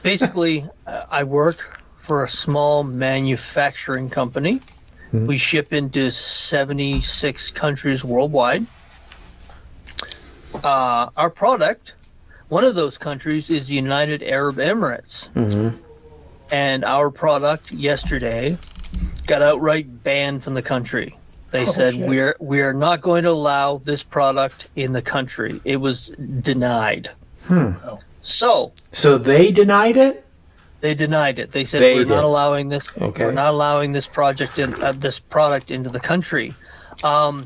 Basically, I work for a small manufacturing company. We ship into 76 countries worldwide. Our product, one of those countries, is the United Arab Emirates. And our product yesterday got outright banned from the country. They said, shit. we are not going to allow this product in the country. It was denied. So they denied it? they denied it. They said, They we're did. not allowing this. Okay. We're not allowing this project in this product into the country. Our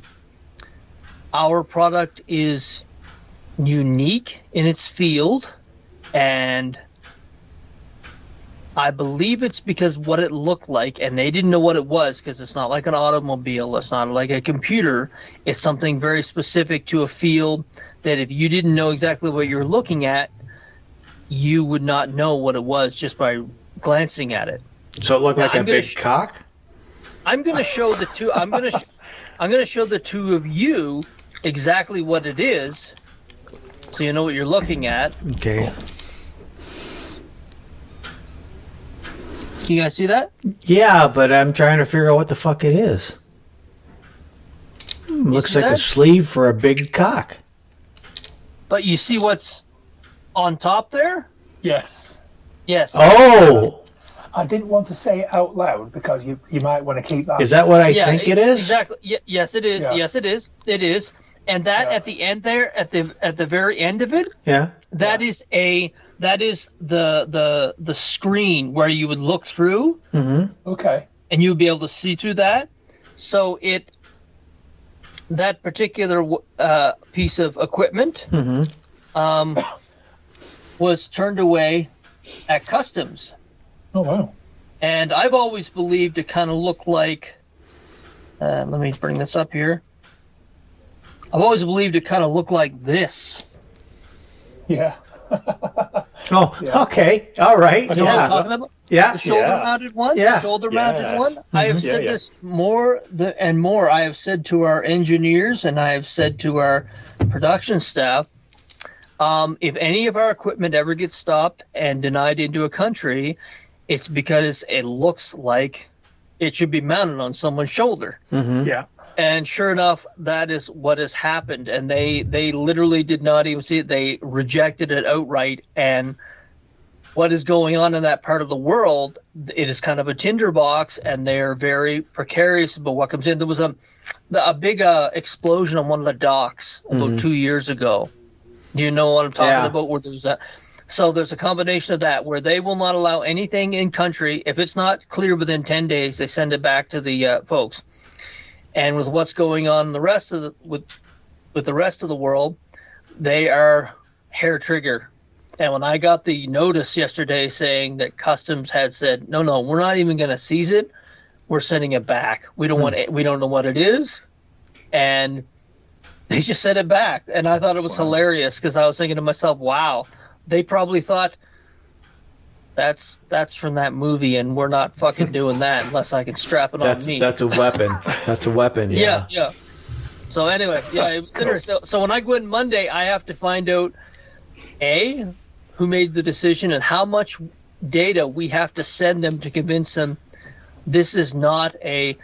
product is unique in its field, and I believe it's because what it looked like, and they didn't know what it was, because it's not like an automobile, it's not like a computer. It's something very specific to a field that if you didn't know exactly what you're looking at, you would not know what it was just by glancing at it. So it looked like I'm a gonna big cock? I'm going to show the two. I'm going to show the two of you exactly what it is, so you know what you're looking at. Okay. Can you guys see that? Yeah, but I'm trying to figure out what the fuck it is. Looks see like a that? sleeve for a big cock. But you see what's on top there? Yes. Yes. Oh! I didn't want to say it out loud because you might want to keep that. Is that what I think it is? Exactly. Yes, it is. Yeah. Yes, it is. It is. And that at the end there, at the very end of it, Yeah. that is the screen where you would look through, Okay. and you'd be able to see through that. So that particular piece of equipment was turned away at customs. Oh, wow. And I've always believed it kind of looked like, let me bring this up here. I've always believed it kind of looked like this. Yeah. Oh, okay. All right. You know what I'm Yeah. talking about? Yeah. The shoulder-mounted one? Yeah. The shoulder-mounted Yes. one? I have said Yeah. this more and more. I have said to our engineers and I have said to our production staff, if any of our equipment ever gets stopped and denied into a country, it's because it looks like it should be mounted on someone's shoulder. Yeah. And sure enough, that is what has happened. And they literally did not even see it. They rejected it outright. And what is going on in that part of the world, it is kind of a tinderbox, and they're very precarious about what comes in. There was a big explosion on one of the docks about 2 years ago. Do you know what I'm talking about? Where there's that. So there's a combination of that where they will not allow anything in country. If it's not clear within 10 days, they send it back to the folks. And with what's going on in the rest of with the rest of the world, they are hair trigger. And when I got the notice yesterday saying that customs had said, no, we're not even going to seize it, we're sending it back. We don't want it, we don't know what it is, and they just sent it back. And I thought it was hilarious because I was thinking to myself, wow, they probably thought that's from that movie, and we're not fucking doing that unless I can strap it on me. That's a weapon. That's a weapon. Yeah. Yeah. So anyway, it was interesting. So when I go in Monday, I have to find out who made the decision and how much data we have to send them to convince them this is not a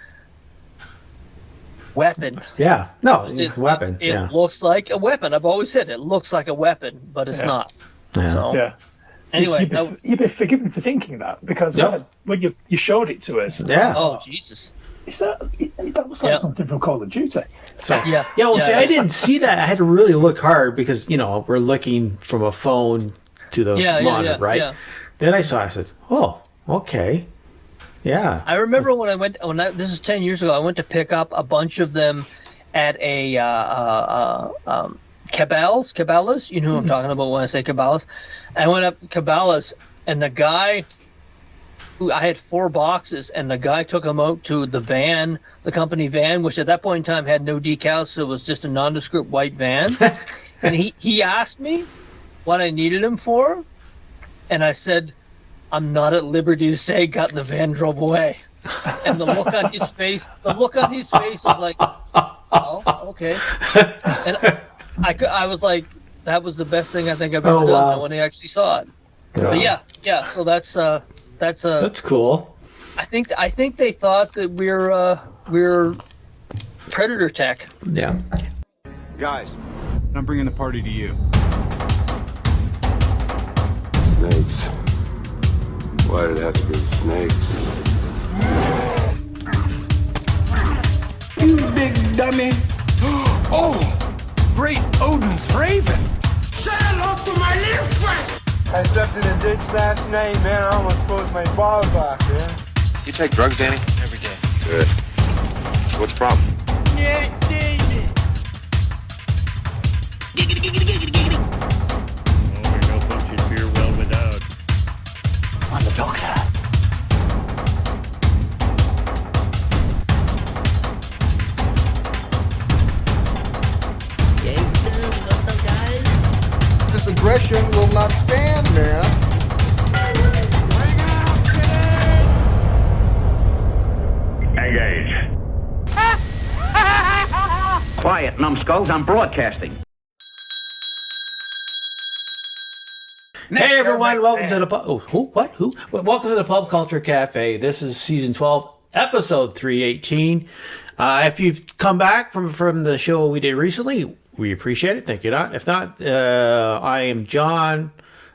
weapon. Yeah. No, it's a weapon. It looks like a weapon. I've always said it looks like a weapon, but it's not. Yeah. So Yeah. anyway, You'd be forgiven for thinking that because when you showed it to us. Yeah. oh Jesus. That was like something from Call of Duty. So Yeah. Well, see, Yeah. I didn't see that. I had to really look hard because we're looking from a phone to the monitor, right? Yeah. Then I said, "Oh, okay, yeah." I remember this is 10 years ago, I went to pick up a bunch of them at a Cabela's. You know who I'm talking about when I say Cabela's. I went up to Cabela's, and the guy, I had 4 boxes, and the guy took them out to the van, the company van, which at that point in time had no decals, so it was just a nondescript white van. And he asked me what I needed him for, and I said, I'm not at liberty to say, got in the van, drove away. And the look on his face was like, oh, okay. And I was like, that was the best thing I think I've ever done when I actually saw it. But yeah. So that's cool. I think they thought that we're predator tech. Yeah. Guys, I'm bringing the party to you. Snakes. Why did it have to be snakes? You big dummy. Oh, great Odin's raven. Say hello to my little friend. I stepped in a ditch last night, man. I almost closed my balls off, man. You take drugs, Danny? Every day. Good. What's the problem? Yeah, Danny. Giggity, giggity, giggity, giggity. Oh, you're no function beer well without. I'm the doctor. This aggression will not stand, man. Engage. Quiet, numbskulls. I'm broadcasting. Hey everyone, welcome to the welcome to the Pub Culture Cafe. This is season 12, episode 318. If you've come back from the show we did recently, we appreciate it. Thank you. If not, I am John.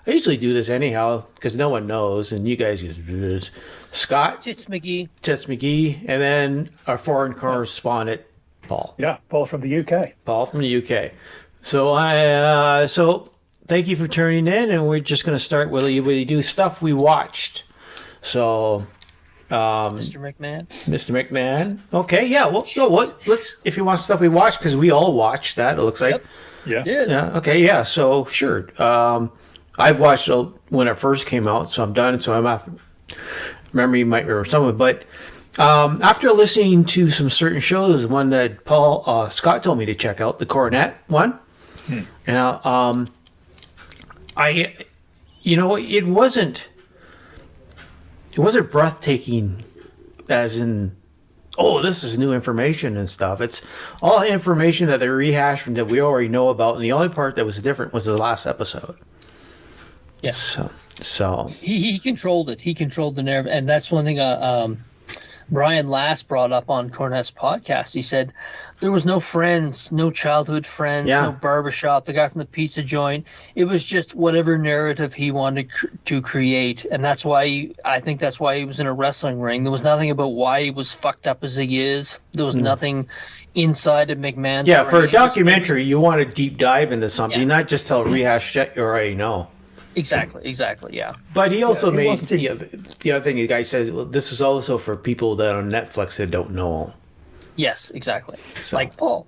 I usually do this anyhow because no one knows, and you guys use this. Scott, Tits McGee, and then our foreign correspondent, Paul. Yeah, Paul from the UK. So thank you for tuning in, and we're just going to start with we do stuff we watched. So, Mr. McMahon. Okay, yeah. Well, you know what? Let's if you want stuff we watched because we all watched that. It looks like. Yep. Yeah. Okay. Yeah. So sure. I've watched it when it first came out, so I'm done. So I'm off. Remember, you might remember some of it, but after listening to some certain shows, one that Scott told me to check out, the Coronet one, and it wasn't breathtaking, as in, oh, this is new information and stuff. It's all information that they rehashed and that we already know about, and the only part that was different was the last episode. Yes. So he controlled it. He controlled the nerve, and that's one thing. Brian Last brought up on Cornette's podcast. He said there was no friends, no childhood friends, no barbershop, the guy from the pizza joint. It was just whatever narrative he wanted to create, and that's why I think that's why he was in a wrestling ring. There was nothing about why he was fucked up as he is. There was nothing inside of McMahon's. Yeah, for a documentary, you want to deep dive into something, not just tell rehash shit you already know. Exactly, yeah. But he also made the other thing the guy says, well, this is also for people that on Netflix that don't know. Yes, exactly. So, like Paul.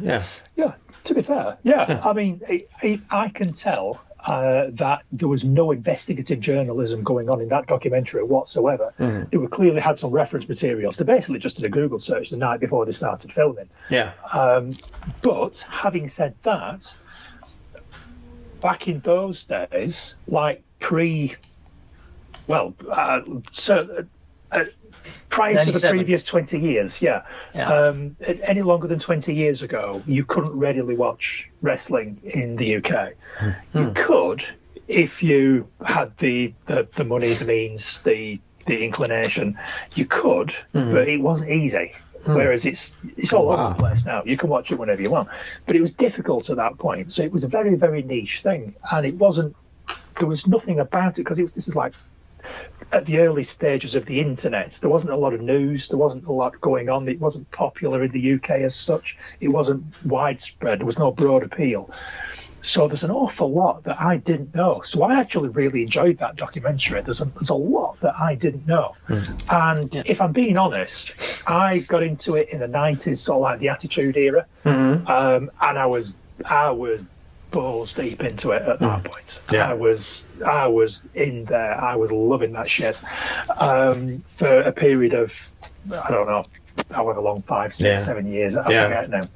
Yeah. To be fair, I mean, I can tell that there was no investigative journalism going on in that documentary whatsoever. Mm-hmm. They were clearly had some reference materials. They basically just did a Google search the night before they started filming. Yeah. But having said that, back in those days, like prior to the previous 20 years, any longer than 20 years ago, you couldn't readily watch wrestling in the UK. You could if you had the money, the means, the inclination. You could, but it wasn't easy. Whereas it's all over the place now. You can watch it whenever you want. But it was difficult at that point. So it was a very, very niche thing. And there was nothing about it because this is like at the early stages of the internet. There wasn't a lot of news. There wasn't a lot going on. It wasn't popular in the UK as such. It wasn't widespread. There was no broad appeal. So there's an awful lot that I didn't know. So I actually really enjoyed that documentary. There's a lot that I didn't know. And if I'm being honest, I got into it in the 90s, sort of like the Attitude Era. And I was balls deep into it at that point. I was in there. I was loving that shit for a period of, I don't know, however long, 5, 6, 7 years. I forget now.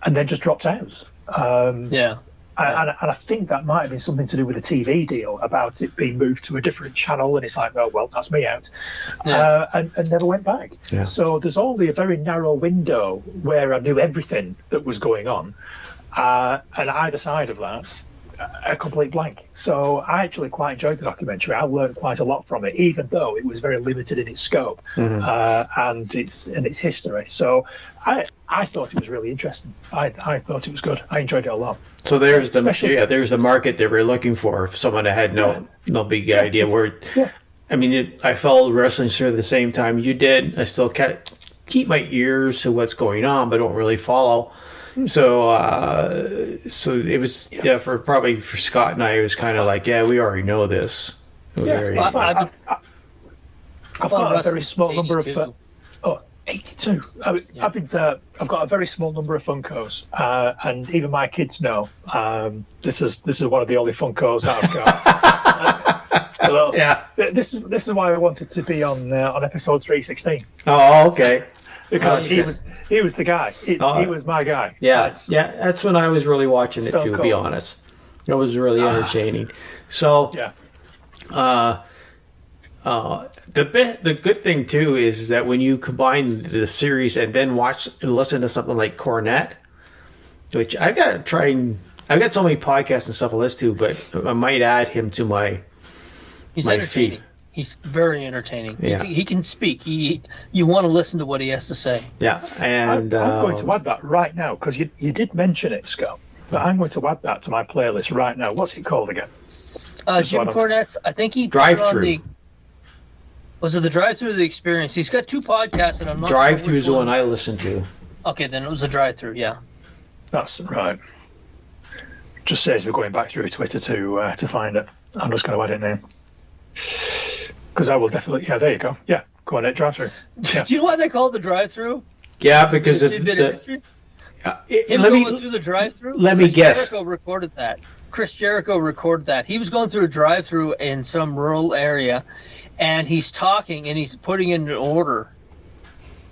And then just dropped out. And I think that might have been something to do with the TV deal about it being moved to a different channel, and it's like, oh well, that's me out, and never went back. So there's only a very narrow window where I knew everything that was going on, and either side of that, a complete blank. So I actually quite enjoyed the documentary. I learned quite a lot from it, even though it was very limited in its scope and its history. So I thought it was really interesting. I thought it was good. I enjoyed it a lot. So there's the market that we're looking for. Someone that had no big idea where. Yeah. I mean, I followed wrestling through the same time you did. I still keep my ears to what's going on, but don't really follow. So it was for Scott and I, it was kind of like, we already know this. I've got a very small number of 82. I've got a very small number of Funkos, and even my kids know this is one of the only Funkos that I've got. Well, this is why I wanted to be on episode 316. Oh, okay. Because he was the guy. He was my guy. Yeah, that's when I was really watching it too. To be honest, it was really entertaining. So, the good thing too is that when you combine the series and then watch and listen to something like Cornette, which I've got to try and I've got so many podcasts and stuff to listen to, but I might add him to my feed. He's very entertaining. Yeah. He can speak. You want to listen to what he has to say. Yeah, and I'm going to add that right now because you did mention it, Scott. But I'm going to add that to my playlist right now. What's it called again? Jim Cornette's. I think he Drive-Thru. Was it the Drive-Thru or the Experience? He's got two podcasts, and I'm not Drive-Thru is the one I listen to. Okay, then it was a Drive-Thru. Yeah, that's right. Just says we're going back through Twitter to find it. I'm just going to add it in. Because I will definitely, there you go. Yeah, go on, Drive-Thru. Yeah. Do you know why they call it the Drive-Thru? Yeah, because of him going through the Drive-Thru. Let me guess. Chris Jericho recorded that. He was going through a Drive-Thru in some rural area, and he's talking and he's putting in an order,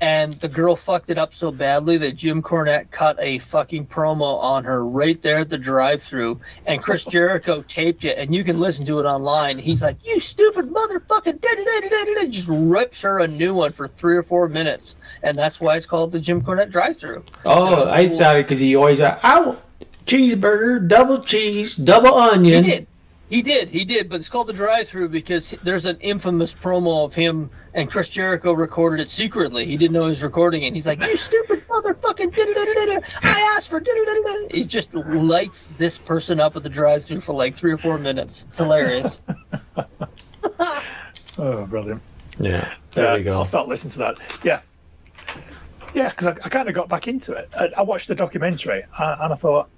and the girl fucked it up so badly that Jim Cornette cut a fucking promo on her right there at the Drive-Thru, and Chris Jericho taped it, and you can listen to it online. He's like, "You stupid motherfucking da-da-da-da-da-da," just rips her a new one for 3 or 4 minutes, and that's why it's called the Jim Cornette Drive-Thru. Oh, I thought it because he always I want cheeseburger, double cheese, double onion. He did, but it's called the Drive-Thru because there's an infamous promo of him and Chris Jericho recorded it secretly. He didn't know he was recording it. He's like, "You stupid motherfucking da-da-da-da-da, I asked for da-da-da-da-da." He just lights this person up at the Drive-Thru for like 3 or 4 minutes. It's hilarious. Oh, brilliant. Yeah, there we go. I'll start listening to that. Yeah, because I kind of got back into it. I watched the documentary and I thought,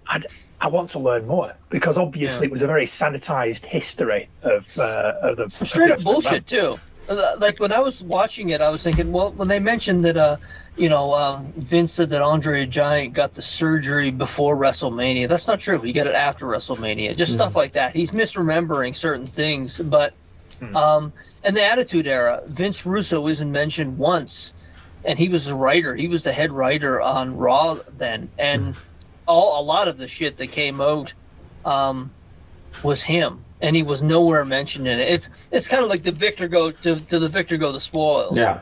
I want to learn more because obviously it was a very sanitized history of the straight up bullshit too. Like when I was watching it, I was thinking, well, when they mentioned that, Vince said that Andre the Giant got the surgery before WrestleMania. That's not true. He got it after WrestleMania. Just stuff like that. He's misremembering certain things, but in the Attitude Era, Vince Russo isn't mentioned once. And he was a writer. He was the head writer on Raw then, and a lot of the shit that came out was him, and he was nowhere mentioned in it. It's kind of like the victor go to the victor go the spoils. Yeah.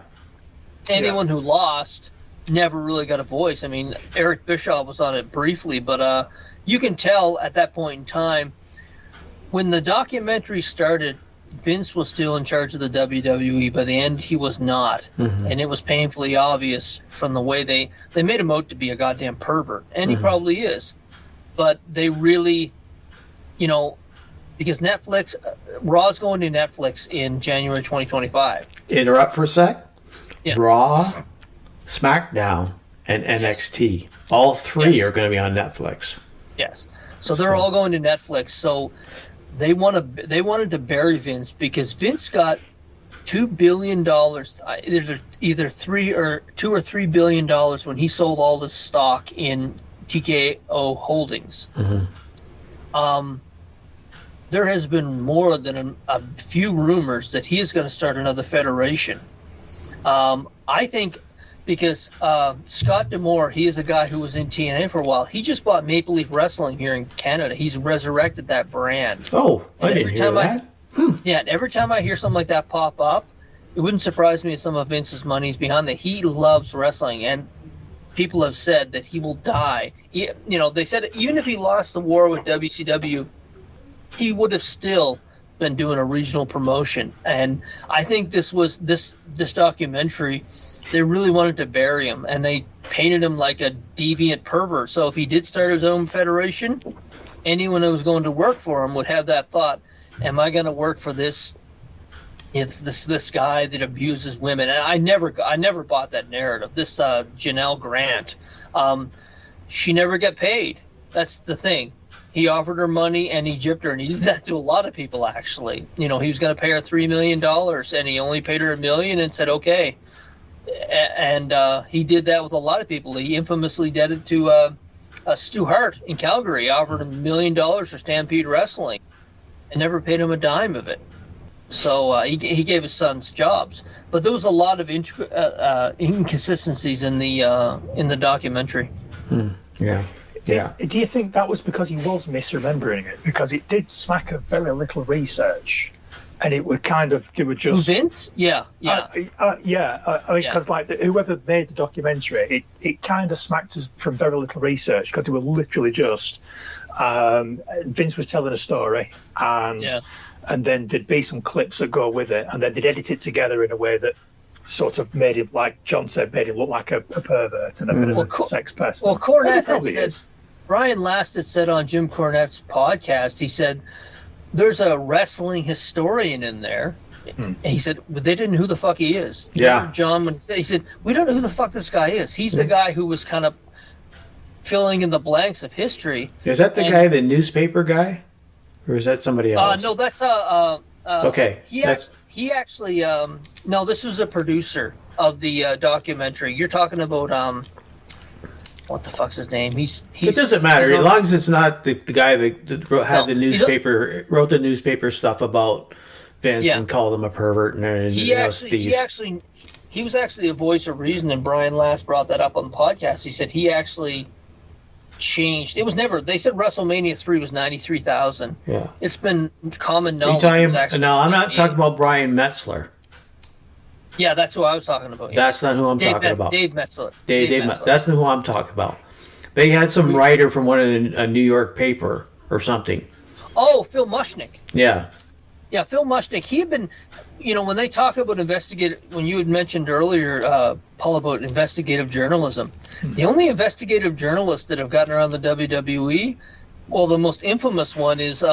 Anyone who lost never really got a voice. I mean, Eric Bischoff was on it briefly, but you can tell at that point in time when the documentary started. Vince was still in charge of the WWE. By the end, he was not. And it was painfully obvious from the way they made him out to be a goddamn pervert. And he probably is. But they really, because Netflix, Raw's going to Netflix in January 2025. Interrupt for a sec? Yeah. Raw, SmackDown, and NXT. All three are going to be on Netflix. Yes. So they're all going to Netflix. So they wanted to bury Vince because Vince got $2 billion, either $2 or $3 billion when he sold all the stock in TKO Holdings. There has been more than a few rumors that he is going to start another federation. I think because Scott D'Amore, he is a guy who was in TNA for a while. He just bought Maple Leaf Wrestling here in Canada. He's resurrected that brand. Oh, I didn't hear that. Yeah, every time I hear something like that pop up, it wouldn't surprise me if some of Vince's money's behind it. He loves wrestling, and people have said that he will die. They said even if he lost the war with WCW he would have still been doing a regional promotion. And I think this documentary, they really wanted to bury him, and they painted him like a deviant pervert. So if he did start his own federation, anyone who was going to work for him would have that thought, am I going to work for this? It's this guy that abuses women. And I never bought that narrative. This Janelle Grant, she never got paid. That's the thing. He offered her money and he gypped her, and he did that to a lot of people, actually. You know, he was going to pay her $3 million, and he only paid her $1 million and said, okay. And he did that with a lot of people. He infamously did it to Stu Hart in Calgary. He offered him $1 million for Stampede Wrestling and never paid him a dime of it. So he gave his sons jobs. But there was a lot of inconsistencies in the documentary. Yeah. Yeah. Do you think that was because he was misremembering it? Because it did smack of very little research, and it would kind of they were just Vince. Yeah. Because like whoever made the documentary, it kind of smacked us from very little research, because they were literally just Vince was telling a story, and then there'd be some clips that go with it, and then they'd edit it together in a way that sort of made him, like John said, made him look like a pervert and a bit of a sex pest. Well, Cornette had said, Brian Last had said on Jim Cornette's podcast, he said, there's a wrestling historian in there. And he said, but they didn't know who the fuck he is. Yeah. John, when he said, we don't know who the fuck this guy is. He's the guy who was kind of filling in the blanks of history. Is that the guy, the newspaper guy? Or is that somebody else? No, that's okay. He actually no, this was a producer of the documentary. You're talking about what the fuck's his name? It doesn't matter as long as it's not the guy that had the newspaper, wrote the newspaper stuff about Vince and called him a pervert. And he was actually a voice of reason, and Brian Last brought that up on the podcast. He said he actually changed. It was never. They said WrestleMania 3 was 93,000. Yeah, it's been common knowledge. No, I'm not talking about Brian Metzler. Yeah, that's who I was talking about. Yeah. That's not who I'm talking about. Dave Metzler. Dave Metzler. That's not who I'm talking about. They had some writer from a New York paper or something. Oh, Phil Mushnick. Yeah. Yeah, Phil Mushnick. He had been, when they talk about when you had mentioned earlier, Paul, about investigative journalism, the only investigative journalists that have gotten around the WWE, well, the most infamous one is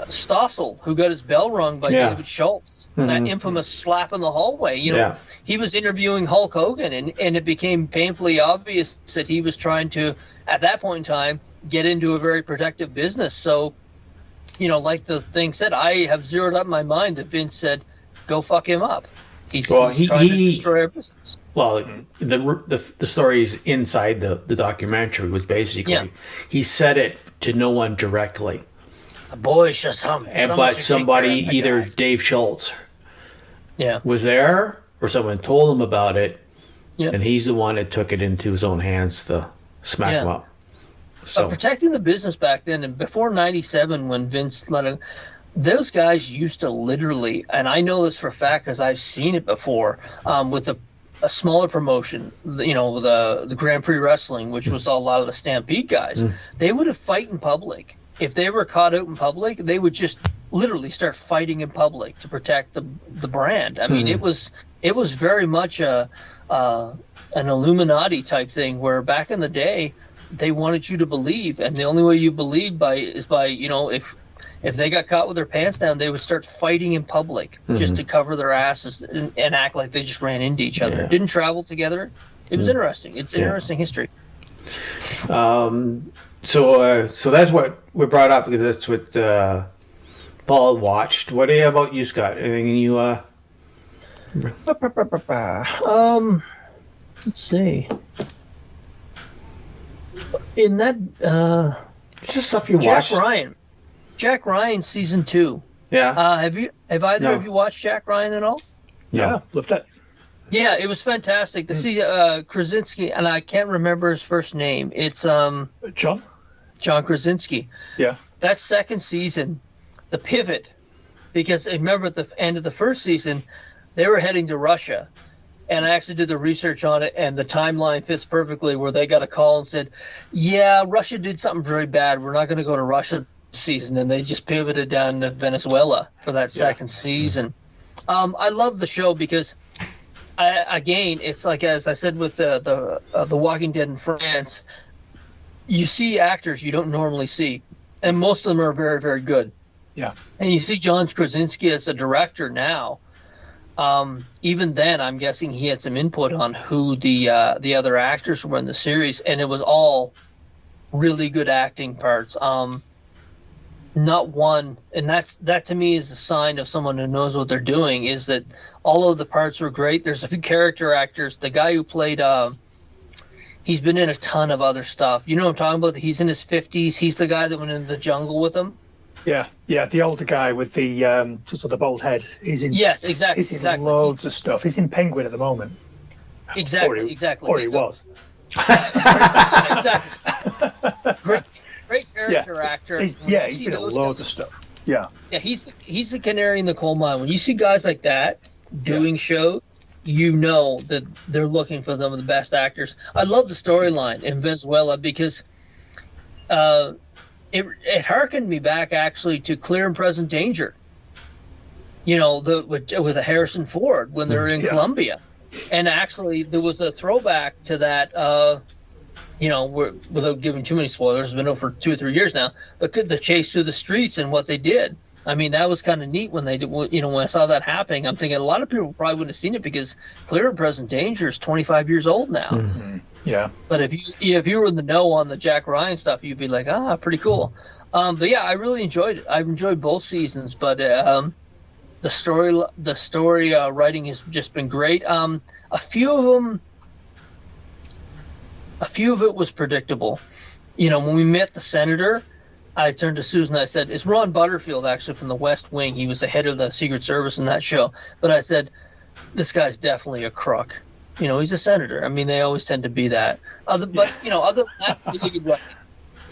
Stossel, who got his bell rung by David Schultz. That infamous slap in the hallway. He was interviewing Hulk Hogan, and it became painfully obvious that he was trying to, at that point in time, get into a very protective business. So, like the thing said, I have zeroed up in my mind that Vince said, "Go fuck him up." He's trying to destroy our business. Well, the stories inside the documentary was basically he said it to no one directly. Boy, but somebody, either Dave Schultz, was there, or someone told him about it, and he's the one that took it into his own hands to smack him up. So protecting the business back then, and before '97, when Vince let him, those guys used to literally, and I know this for a fact because I've seen it before, with a smaller promotion, the Grand Prix Wrestling, which was a lot of the Stampede guys, they would have fight in public. If they were caught out in public, they would just literally start fighting in public to protect the brand. I mean, it was very much an Illuminati type thing, where back in the day, they wanted you to believe, and the only way you believed is by if they got caught with their pants down, they would start fighting in public just to cover their asses and act like they just ran into each other. Yeah. Didn't travel together. It was interesting. It's interesting history. So that's what we brought up, because that's what Paul watched. What about you, Scott? Anything you let's see. In that just stuff you watched. Jack Ryan season 2. Yeah. Have either of you watched Jack Ryan at all? Yeah, loved it. Yeah, it was fantastic to see Krasinski, and I can't remember his first name. It's John Krasinski. Yeah. That second season, the pivot, because remember at the end of the first season, they were heading to Russia, and I actually did the research on it, and the timeline fits perfectly, where they got a call and said, "Yeah, Russia did something very bad. We're not going to go to Russia season, and they just pivoted down to Venezuela for that second season. I love the show because, again, it's like, as I said with the Walking Dead in France, you see actors you don't normally see, and most of them are very, very good. Yeah. And you see John Krasinski as a director now. Even then, I'm guessing he had some input on who the other actors were in the series, and it was all really good acting parts. Not one, and that to me is a sign of someone who knows what they're doing, is that all of the parts were great. There's a few character actors. The guy who played, he's been in a ton of other stuff. You know what I'm talking about? He's in his 50s. He's the guy that went into the jungle with him. Yeah, the older guy with the sort of bald head. He's in. Yes, exactly. He's in loads of stuff. He's in Penguin at the moment. Exactly. Or he was. Exactly. Great character actor. He's been in loads of stuff. Yeah. Yeah, he's the canary in the coal mine. When you see guys like that doing shows, you know that they're looking for some of the best actors. I love the storyline in Venezuela because it harkened me back actually to Clear and Present Danger. You know, with Harrison Ford when they're in Colombia, and actually there was a throwback to that. You know, without giving too many spoilers, it's been over for 2 or 3 years now. The chase through the streets and what they did. I mean, that was kind of neat when they did. You know, when I saw that happening, I'm thinking a lot of people probably wouldn't have seen it because Clear and Present Danger is 25 years old now. Mm-hmm. Yeah. But if you were in the know on the Jack Ryan stuff, you'd be like, pretty cool. But yeah, I really enjoyed it. I've enjoyed both seasons, but the story writing has just been great. A few of it was predictable. You know, when we met the senator, I turned to Susan and I said, it's Ron Butterfield, actually, from the West Wing. He was the head of the Secret Service in that show. But I said, this guy's definitely a crook. You know, he's a senator. I mean, they always tend to be that. But, you know, other than that, really good writing.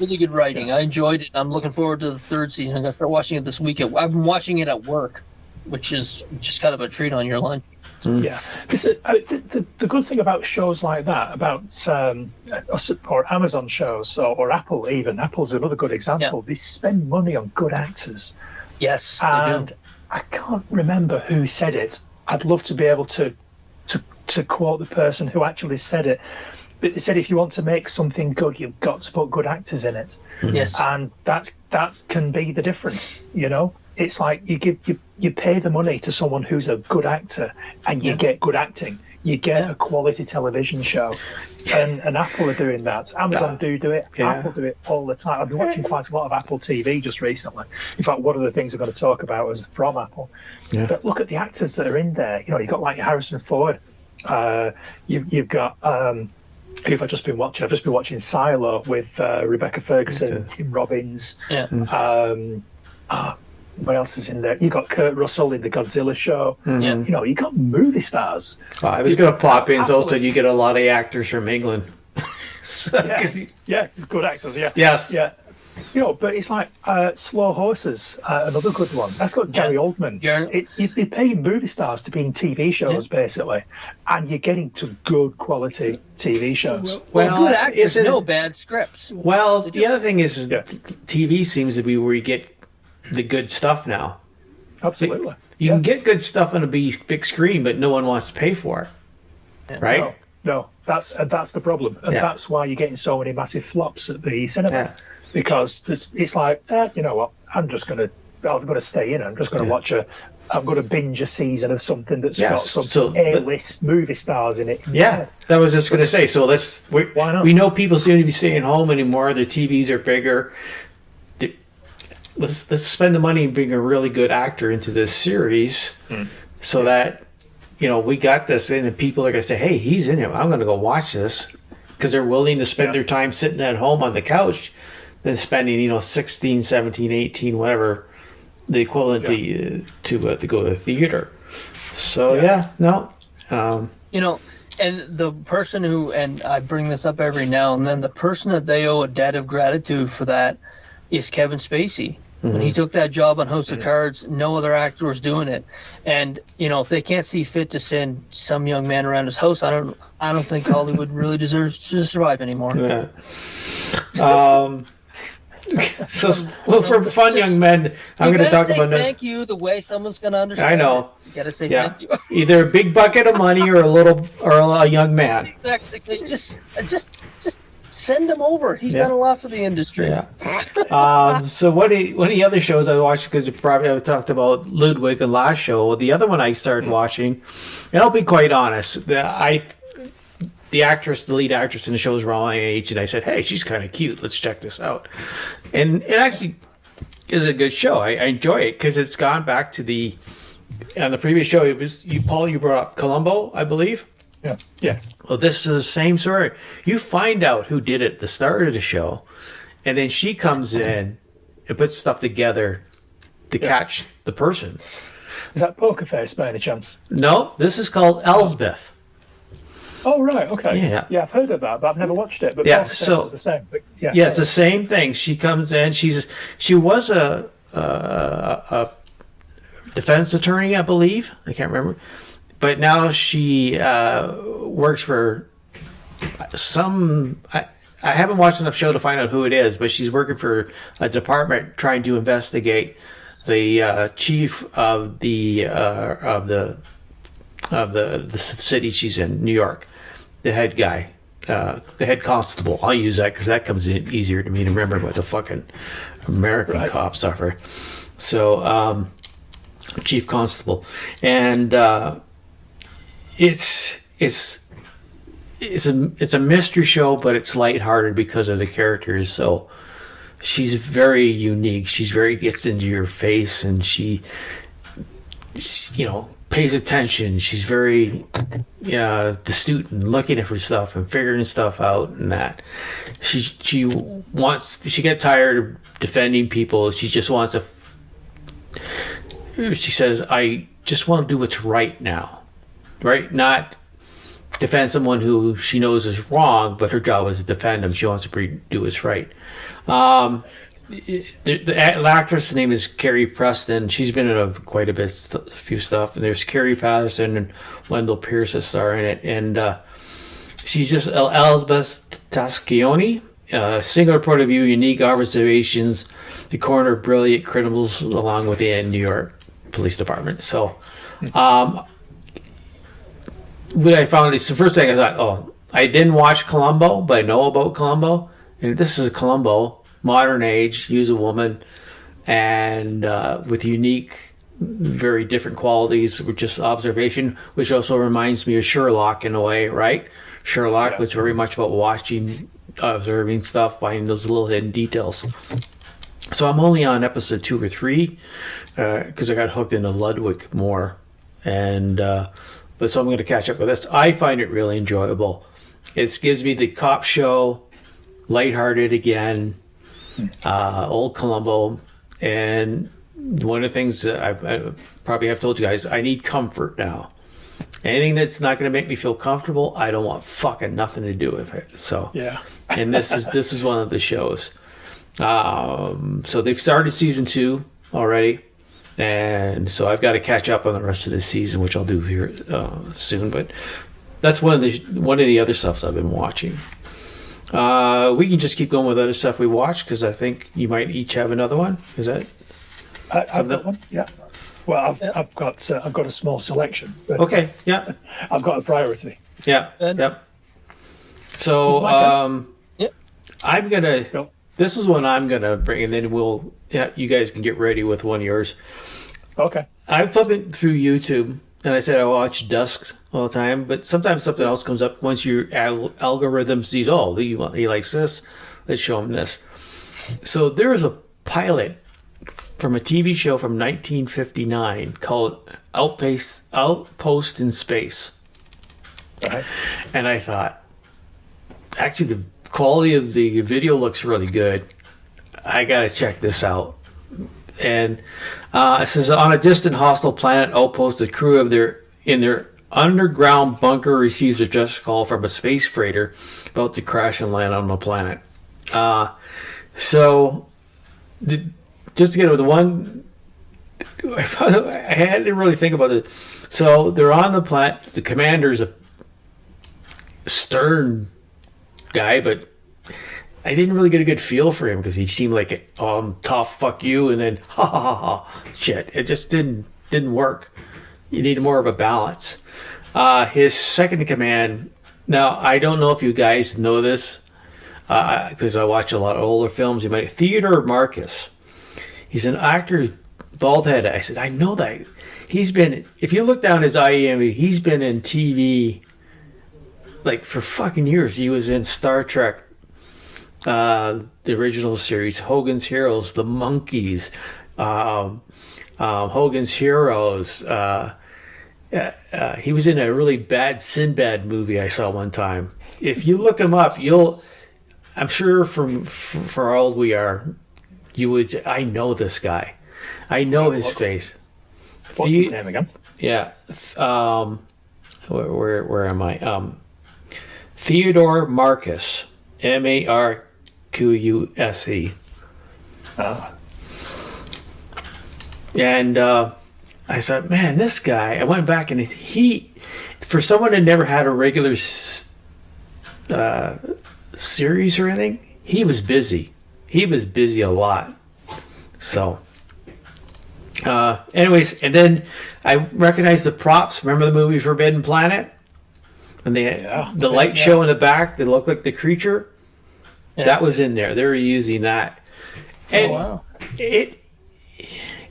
Really good writing. Yeah. I enjoyed it. I'm looking forward to the third season. I'm going to start watching it this weekend. I've been watching it at work, which is just kind of a treat on your lunch. Yeah, because the good thing about shows like that, about or Amazon shows or Apple even, Apple's another good example. Yeah. They spend money on good actors. Yes, and they do. I can't remember who said it. I'd love to be able to quote the person who actually said it. But they said if you want to make something good, you've got to put good actors in it. Yes, and that can be the difference. You know. It's like you pay the money to someone who's a good actor, and you get good acting. You get a quality television show, and Apple are doing that. Amazon do it. Yeah. Apple do it all the time. I've been watching quite a lot of Apple TV just recently. In fact, one of the things I'm going to talk about is from Apple. Yeah. But look at the actors that are in there. You know, you've got like Harrison Ford. You've got who have I just been watching? I've just been watching Silo with Rebecca Ferguson, Tim Robbins. Yeah. What else is in there? You got Kurt Russell in the Godzilla show. Mm-hmm. You know, you got movie stars. I was going to pop in. Also, you get a lot of actors from England. Yeah, good actors. Yeah. Yes. Yeah. You know, but it's like Slow Horses, another good one. That's got Gary Oldman. Yeah. You're paying movie stars to be in TV shows, basically, and you're getting to good quality TV shows. Well, good actors, no bad scripts. Well, the other thing is TV seems to be where you get the good stuff now. Absolutely. You can get good stuff on a big screen, but no one wants to pay for it. Right? No. That's the problem. And that's why you're getting so many massive flops at the cinema. Yeah. Because it's like, you know what, I'm going to stay in. I'm just going to watch I'm going to binge a season of something that's got some A-list movie stars in it. Yeah, that was just going to say. So why not? We know people seem to be staying home anymore. Their TVs are bigger. Let's spend the money and bring a really good actor into this series, so that we got this, and people are going to say, "Hey, he's in it. I'm going to go watch this," because they're willing to spend their time sitting at home on the couch than spending 16, 17, 18, whatever the equivalent to go to the theater. So and the person who, and I bring this up every now and then, the person that they owe a debt of gratitude for that is Kevin Spacey. When he took that job on House of Cards, no other actor was doing it. And if they can't see fit to send some young man around his house, I don't think Hollywood really deserves to survive anymore. Yeah. So, well, for fun young men, I'm going to talk about thank you the way someone's going to understand. I know. You got to say thank you. Either a big bucket of money or a young man. Exactly. Just send him over. He's done a lot for the industry. Yeah. So one of the other shows I watched, because I talked about Ludwig the last show. The other one I started watching, and I'll be quite honest, the lead actress in the show is around my age, and I said, "Hey, she's kind of cute. Let's check this out." And it actually is a good show. I enjoy it because it's gone back to on the previous show. It was Paul. You brought up Columbo, I believe. Yeah. Yes. Well, this is the same story. You find out who did it at the start of the show, and then she comes in and puts stuff together to catch the person. Is that Poker Face by any chance? No, this is called Elsbeth. Oh, right, okay. Yeah, I've heard of that, but I've never watched it. But so it's the same. But it's the same thing. She comes in. She was a defense attorney, I believe. I can't remember, but now she works for some. I haven't watched enough show to find out who it is, but she's working for a department trying to investigate the chief of the city she's in, New York. The head guy, the head constable. I'll use that because that comes in easier to me to remember what the fucking American cops are. So, chief constable, and it's a mystery show, but it's lighthearted because of the characters. So she's very unique. She's very gets into your face, and she pays attention. She's very astute and looking for stuff and figuring stuff out, and that she get tired of defending people. She just wants she says, I just want to do what's right now, right? Not defend someone who she knows is wrong, but her job is to defend them. She wants to do what's right. The actress' name is Carrie Preston. She's been in quite a few stuff. And there's Carrie Patterson and Wendell Pierce that star in it. And she's just Elsbeth Tascioni. Singular point of view, unique observations, the corner of brilliant criminals along with the New York Police Department. So, when I found this, the first thing I thought, I didn't watch Columbo, but I know about Columbo. And this is Columbo. Modern age, use a woman, and with unique, very different qualities, with just observation, which also reminds me of Sherlock in a way, right? Sherlock was very much about watching, observing stuff, finding those little hidden details. So I'm only on episode 2 or 3 because I got hooked into Ludwig more, and but so I'm going to catch up with this. I find it really enjoyable. It gives me the cop show, lighthearted again. Old Columbo, and one of the things that I probably have told you guys, I need comfort now. Anything that's not going to make me feel comfortable, I don't want fucking nothing to do with it. So and this is one of the shows. So they've started season 2 already, and so I've got to catch up on the rest of the season, which I'll do here soon. But that's one of the other stuffs I've been watching. We can just keep going with other stuff we watch because I think you might each have another one. Is that? I've got one. Yeah. Well, I've got a small selection. But, okay. Yeah. I've got a priority. Yeah. Yep. So I'm gonna. Go. This is one I'm gonna bring, and then you guys can get ready with one of yours. Okay. I'm flipping through YouTube. And I said I watch Dusk all the time, but sometimes something else comes up once your algorithm sees, he likes this, let's show him this. So there is a pilot from a TV show from 1959 called Outpost in Space. Right. And I thought, actually the quality of the video looks really good. I got to check this out. And it says, on a distant hostile planet Oupost, the crew of in their underground bunker receives a distress call from a space freighter about to crash and land on the planet. Just to get with the one, I had to really think about it. So they're on the planet. The commander's a stern guy, but I didn't really get a good feel for him because he seemed like, oh, I'm tough, fuck you, and then ha ha ha ha, shit. It just didn't work. You need more of a balance. His second in command. Now I don't know if you guys know this because I watch a lot of older films. You might Theodore Marcus. He's an actor, bald head. I said I know that. He's been. If you look down his IMDb, he's been in TV like for fucking years. He was in Star Trek. The original series, Hogan's Heroes, The Monkees, Hogan's Heroes. He was in a really bad Sinbad movie I saw one time. If you look him up, I'm sure for how old we are, I know this guy. I know his face. What's his name again? Yeah. Where am I? Theodore Marcus. Marcuse. And I thought, man, this guy. I went back and he, for someone that never had a regular series or anything, he was busy. He was busy a lot. So, anyways, and then I recognized the props. Remember the movie Forbidden Planet? And the light show in the back that looked like the creature. Yeah. That was in there. They were using that. And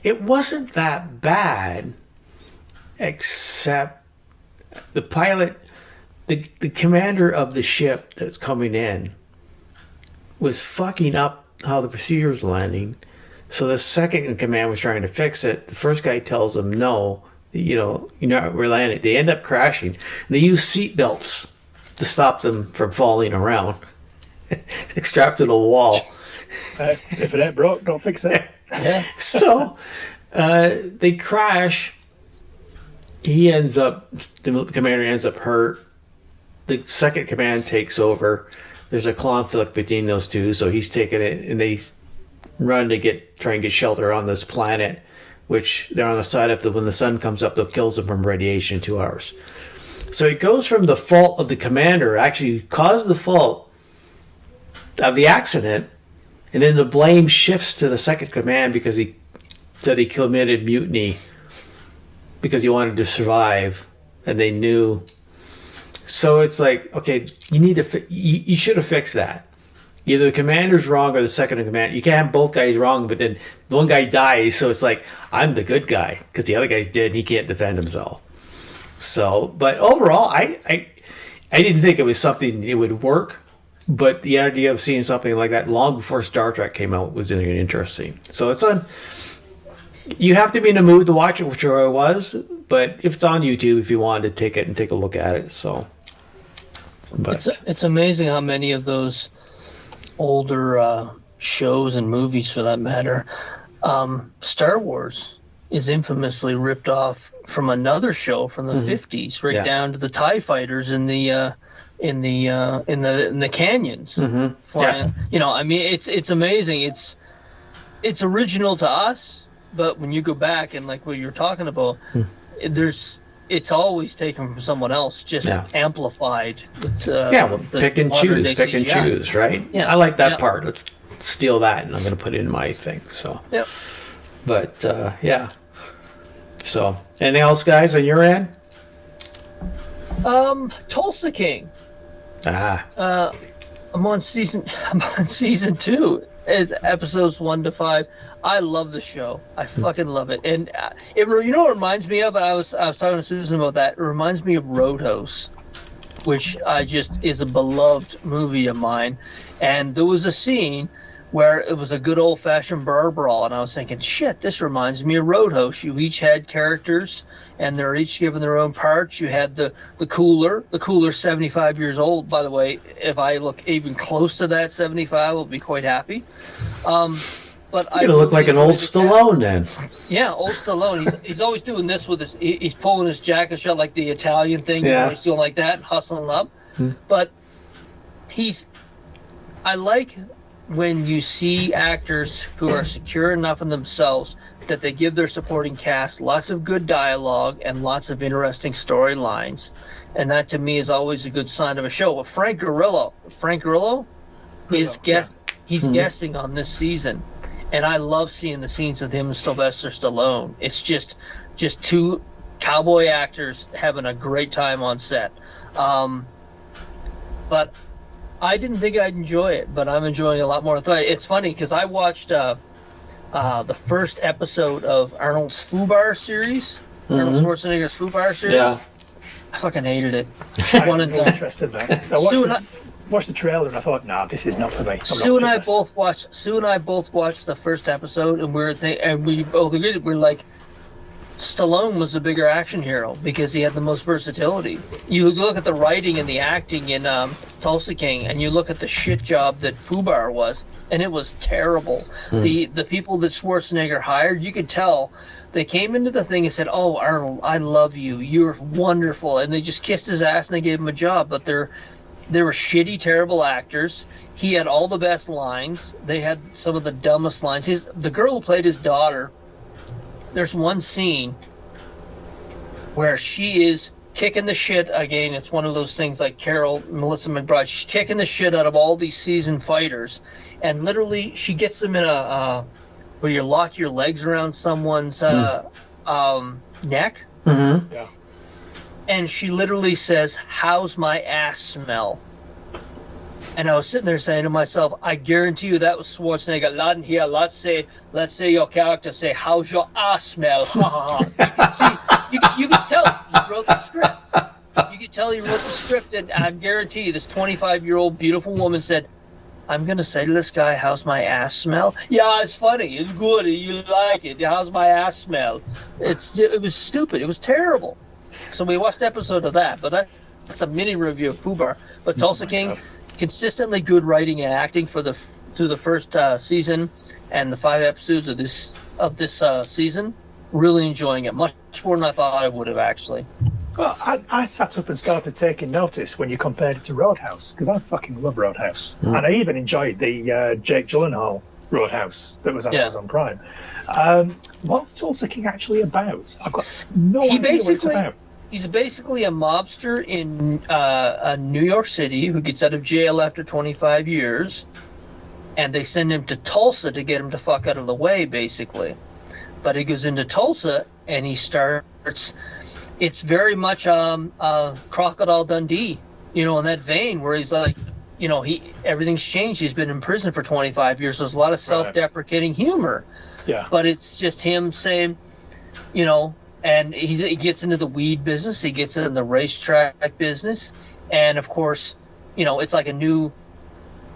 it wasn't that bad, except the pilot, the commander of the ship that's coming in was fucking up how the procedure was landing. So the second in command was trying to fix it. The first guy tells him, no, we're landing. They end up crashing. And they use seat belts to stop them from falling around. Strapped to the wall. If it ain't broke, don't fix it. So they crash. The commander ends up hurt. The second command takes over. There's a conflict between those two, so he's taking it, and they run to try and get shelter on this planet, which they're on the side of when the sun comes up, that kills them from radiation in 2 hours. So it goes from the fault of the commander, actually caused the fault of the accident, and then the blame shifts to the second command because he said he committed mutiny because he wanted to survive, and they knew. So it's like, okay, you should have fixed that. Either the commander's wrong or the second in command. You can't have both guys wrong, but then the one guy dies, so it's like, I'm the good guy because the other guy's dead and he can't defend himself. So, but overall, I didn't think it was something it would work. But the idea of seeing something like that long before Star Trek came out was interesting. So it's on. You have to be in the mood to watch it, which I was. But if it's on YouTube, if you wanted to take it and take a look at it, so. But it's amazing how many of those older shows and movies, for that matter, Star Wars is infamously ripped off from another show from the 50s, right down to the TIE fighters in the canyons, flying. I mean, it's amazing. It's original to us, but when you go back and like what you're talking about, it's always taken from someone else, just amplified. With, pick and choose, right? Yeah, I like that part. Let's steal that, and I'm going to put it in my thing. So, but So, anything else, guys, on your end? Tulsa King. I'm on season 2. It's episodes 1 to 5. I love the show. I fucking love it. And it what it reminds me of? I was talking to Susan about that. It reminds me of Roadhouse, which is a beloved movie of mine. And there was a scene where it was a good old-fashioned bar brawl, and I was thinking, shit, this reminds me of Roadhouse. You each had characters, and they're each given their own parts. You had the cooler. The cooler's 75 years old, by the way. If I look even close to that 75, I'll be quite happy. But you're gonna look like an old Stallone then. Yeah, old Stallone. He's always doing this with his. He's pulling his jacket shut like the Italian thing. Yeah. He's doing like that, hustling up. But I like when you see actors who are secure enough in themselves that they give their supporting cast lots of good dialogue and lots of interesting storylines, and that to me is always a good sign of a show. Well, Frank Grillo, He's guesting on this season, and I love seeing the scenes with him and Sylvester Stallone. It's just two cowboy actors having a great time on set. But I didn't think I'd enjoy it, but I'm enjoying it a lot more. It's funny because I watched the first episode of Arnold's Fubar series, Arnold Schwarzenegger's Fubar series. Yeah. I fucking hated it. I wasn't interested in that. I watched the trailer and I thought, nah, this is not for me. Sue and I both watched the first episode, and we both agreed. We're like, Stallone was a bigger action hero because he had the most versatility. You look at the writing and the acting in Tulsa King, and you look at the shit job that Fubar was, and it was terrible. The people that Schwarzenegger hired, you could tell they came into the thing and said, "Oh, Arnold, I love you. You're wonderful," and they just kissed his ass and they gave him a job. But they were shitty, terrible actors. He had all the best lines. They had some of the dumbest lines. The girl who played his daughter, there's one scene where she is kicking the shit. Again, it's one of those things like Melissa McBride. She's kicking the shit out of all these seasoned fighters. And literally, she gets them in where you lock your legs around someone's neck. Mm-hmm. Yeah. And she literally says, "How's my ass smell?" And I was sitting there saying to myself, I guarantee you that was Schwarzenegger. Not in here. Let's say your character say, "How's your ass smell?" You can tell he wrote the script. You can tell he wrote the script, and I guarantee you this 25-year-old beautiful woman said, "I'm going to say to this guy, how's my ass smell?" "Yeah, it's funny. It's good. You like it. How's my ass smell?" It was stupid. It was terrible. So we watched an episode of that, but that's a mini review of Fubar. But Tulsa King, consistently good writing and acting through the first season and the 5 episodes of this season. Really enjoying it, much more than I thought I would have actually. Well, I sat up and started taking notice when you compared it to Roadhouse, because I fucking love Roadhouse, and I even enjoyed the Jake Gyllenhaal Roadhouse that was on Amazon Prime. What's Tulsa King actually about? I've got no idea what it's about. He's basically a mobster in New York City who gets out of jail after 25 years, and they send him to Tulsa to get him to fuck out of the way, basically. But he goes into Tulsa, and he starts... It's very much Crocodile Dundee, in that vein, where he's like, everything's changed. He's been in prison for 25 years. So there's a lot of self-deprecating humor. Yeah. But it's just him saying, and he gets into the weed business. He gets in the racetrack business, and of course, it's like a new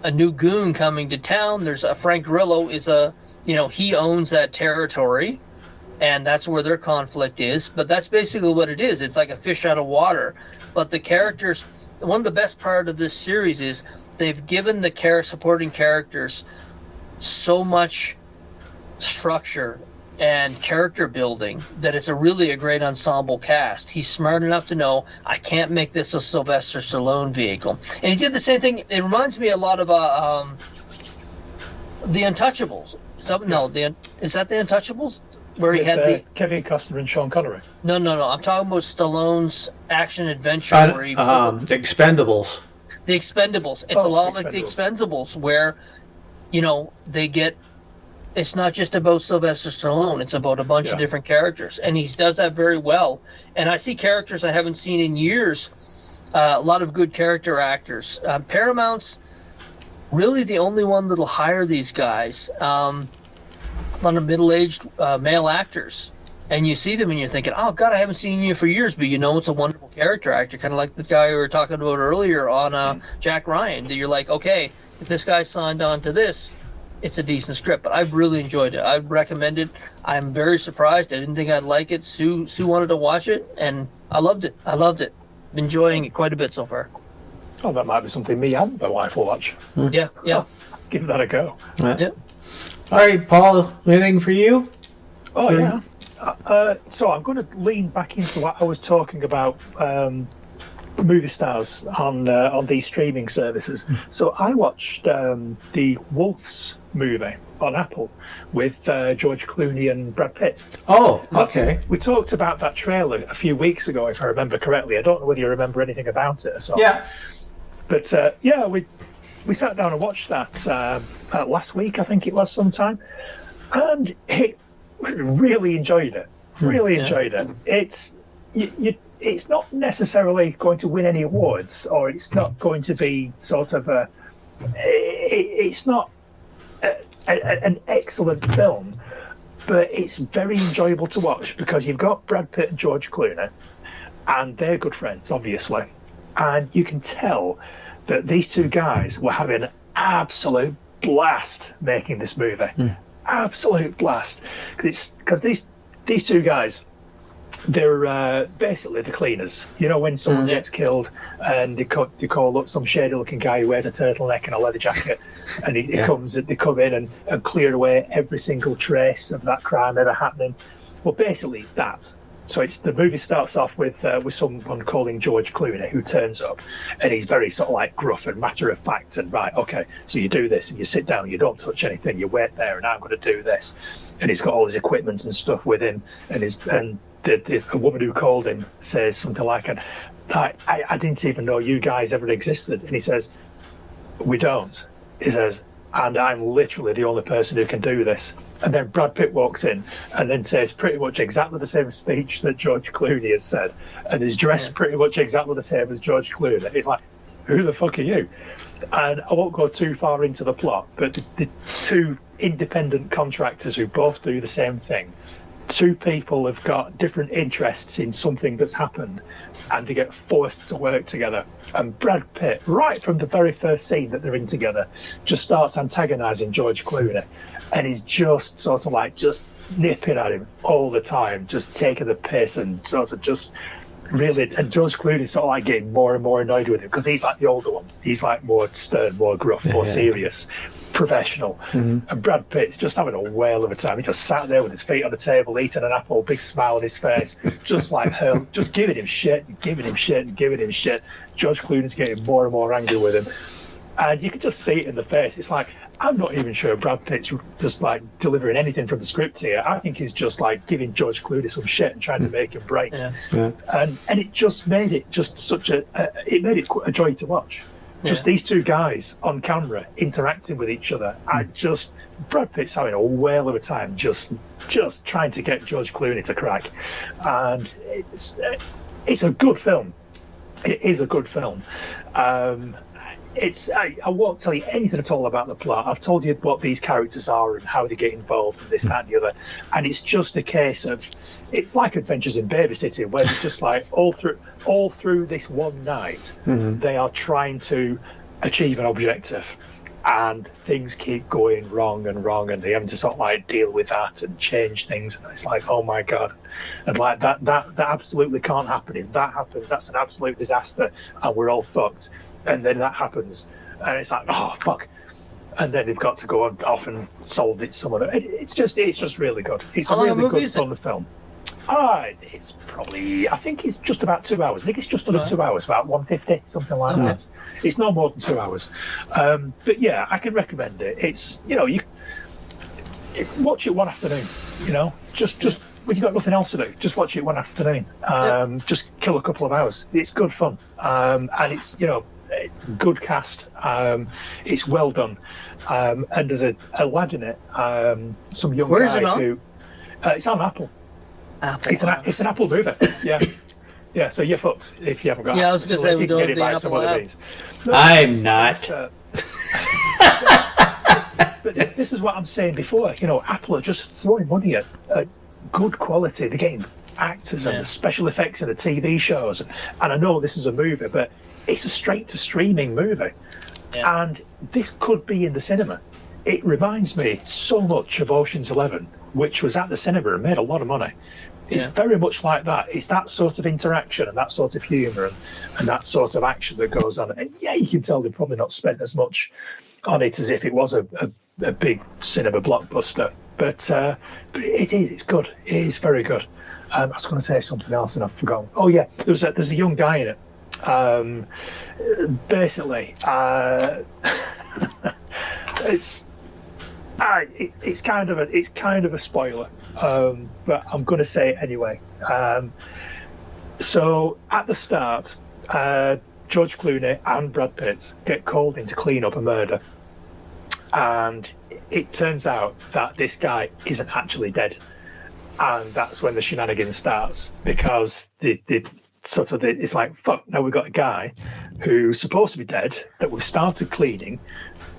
goon coming to town. There's Frank Grillo he owns that territory, and that's where their conflict is. But that's basically what it is. It's like a fish out of water. But the characters, one of the best part of this series is they've given the supporting characters so much structure and character building that it's really a great ensemble cast. He's smart enough to know I can't make this a Sylvester Stallone vehicle. And he did the same thing. It reminds me a lot of The Untouchables. Is that The Untouchables? Where he had Kevin Costner and Sean Connery. No. I'm talking about Stallone's action adventure. Expendables. The Expendables. It's a lot like The Expendables, where, they get... It's not just about Sylvester Stallone. It's about a bunch of different characters. And he does that very well. And I see characters I haven't seen in years. A lot of good character actors. Paramount's really the only one that'll hire these guys. A lot of middle-aged male actors. And you see them and you're thinking, oh, God, I haven't seen you for years. But it's a wonderful character actor. Kind of like the guy we were talking about earlier on Jack Ryan. That you're like, okay, if this guy signed on to this, it's a decent script. But I've really enjoyed it. I'd recommend it. I'm very surprised. I didn't think I'd like it. Sue wanted to watch it, and I loved it. Been enjoying it quite a bit so far. Oh, that might be something me and my wife will watch. Yeah. Give that a go. Yeah. All right, Paul, anything for you? Oh, yeah. So I'm going to lean back into what I was talking about, movie stars on these streaming services. So I watched the Wolves movie on Apple with George Clooney and Brad Pitt. Oh, okay. We talked about that trailer a few weeks ago, if I remember correctly. I don't know whether you remember anything about it at all. Yeah. But yeah, we sat down and watched that last week, I think it was sometime, and really enjoyed it. Really enjoyed it. It's not necessarily going to win any awards, or it's not going to be sort of it's not an excellent film, but it's very enjoyable to watch because you've got Brad Pitt and George Clooney, and they're good friends, obviously, and you can tell that these two guys were having an absolute blast making this movie. Absolute blast, because these two guys, they're basically the cleaners. You know, when someone gets killed and they call up some shady looking guy who wears a turtleneck and a leather jacket, and they come in and clear away every single trace of that crime ever happening. Well, basically it's that. So the movie starts off with someone calling George Clooney, who turns up, and he's very sort of like gruff and matter of fact, and right, okay, so you do this and you sit down, you don't touch anything, you wait there, and I'm going to do this. And he's got all his equipment and stuff with him, and the woman who called him says something like, I didn't even know you guys ever existed. And he says, we don't. He says, and I'm literally the only person who can do this. And then Brad Pitt walks in and then says pretty much exactly the same speech that George Clooney has said, and is dressed pretty much exactly the same as George Clooney. It's like, who the fuck are you? And I won't go too far into the plot, but the two independent contractors who both do the same thing, two people have got different interests in something that's happened, and they get forced to work together. And Brad Pitt, right from the very first scene that they're in together, just starts antagonising George Clooney, and he's just sort of like just nipping at him all the time, just taking the piss, and sort of just really, and George Clooney's sort of like getting more and more annoyed with him because he's like the older one. He's like more stern, more gruff, more serious, professional. And Brad Pitt's just having a whale of a time. He just sat there with his feet on the table, eating an apple, big smile on his face, just like her, just giving him shit, and giving him shit, and giving him shit. George Clooney's getting more and more angry with him, and you can just see it in the face. It's like, I'm not even sure Brad Pitt's just like delivering anything from the script here. I think he's just like giving George Clooney some shit and trying to make him break. And it just made it just such it made it a joy to watch. Just these two guys on camera interacting with each other. And just Brad Pitt's having a whale of a time just trying to get George Clooney to crack. And it's a good film. It is a good film. I won't tell you anything at all about the plot. I've told you what these characters are and how they get involved and this, that, and the other. And it's just a case of, it's like Adventures in Babysitting, where it's just like all through this one night, they are trying to achieve an objective, and things keep going wrong, and they're having to sort of like deal with that and change things. And it's like, oh my God. And like that absolutely can't happen. If that happens, that's an absolute disaster, and we're all fucked. And then that happens, and it's like, oh fuck! And then they've got to go off and solve it. Some of it. It's just really good. It's a really good fun film. It's probably, I think it's just about 2 hours. I think it's just under 2 hours, about 150, something like that. It's not more than 2 hours. But yeah, I can recommend it. It's, you watch it one afternoon. Just when you've got nothing else to do, just watch it one afternoon. Just kill a couple of hours. It's good fun, and it's good cast. It's well done, and there's a lad in it, some young Where guy is it on? who it's on Apple. It's an Apple movie. Yeah. So you're fucked if you haven't got. Yeah, I was gonna say we you don't can have get the it by some Apple other app. means. I'm not. But this is what I'm saying before. Apple are just throwing money at good quality. They're getting actors and the special effects in the TV shows. And I know this is a movie, but it's a straight to streaming movie. And this could be in the cinema. It reminds me so much of Ocean's 11, which was at the cinema and made a lot of money. It's very much like that. It's that sort of interaction and that sort of humour and that sort of action that goes on. And yeah, you can tell they've probably not spent as much on it as if it was a big cinema blockbuster. But it's good. It is very good. I was going to say something else and I've forgotten. Oh yeah, there's a young guy in it. Basically, it's kind of a spoiler, but I'm going to say it anyway. So at the start, George Clooney and Brad Pitt get called in to clean up a murder, and it turns out that this guy isn't actually dead, and that's when the shenanigans starts, because it's like, fuck, now we've got a guy who's supposed to be dead that we've started cleaning,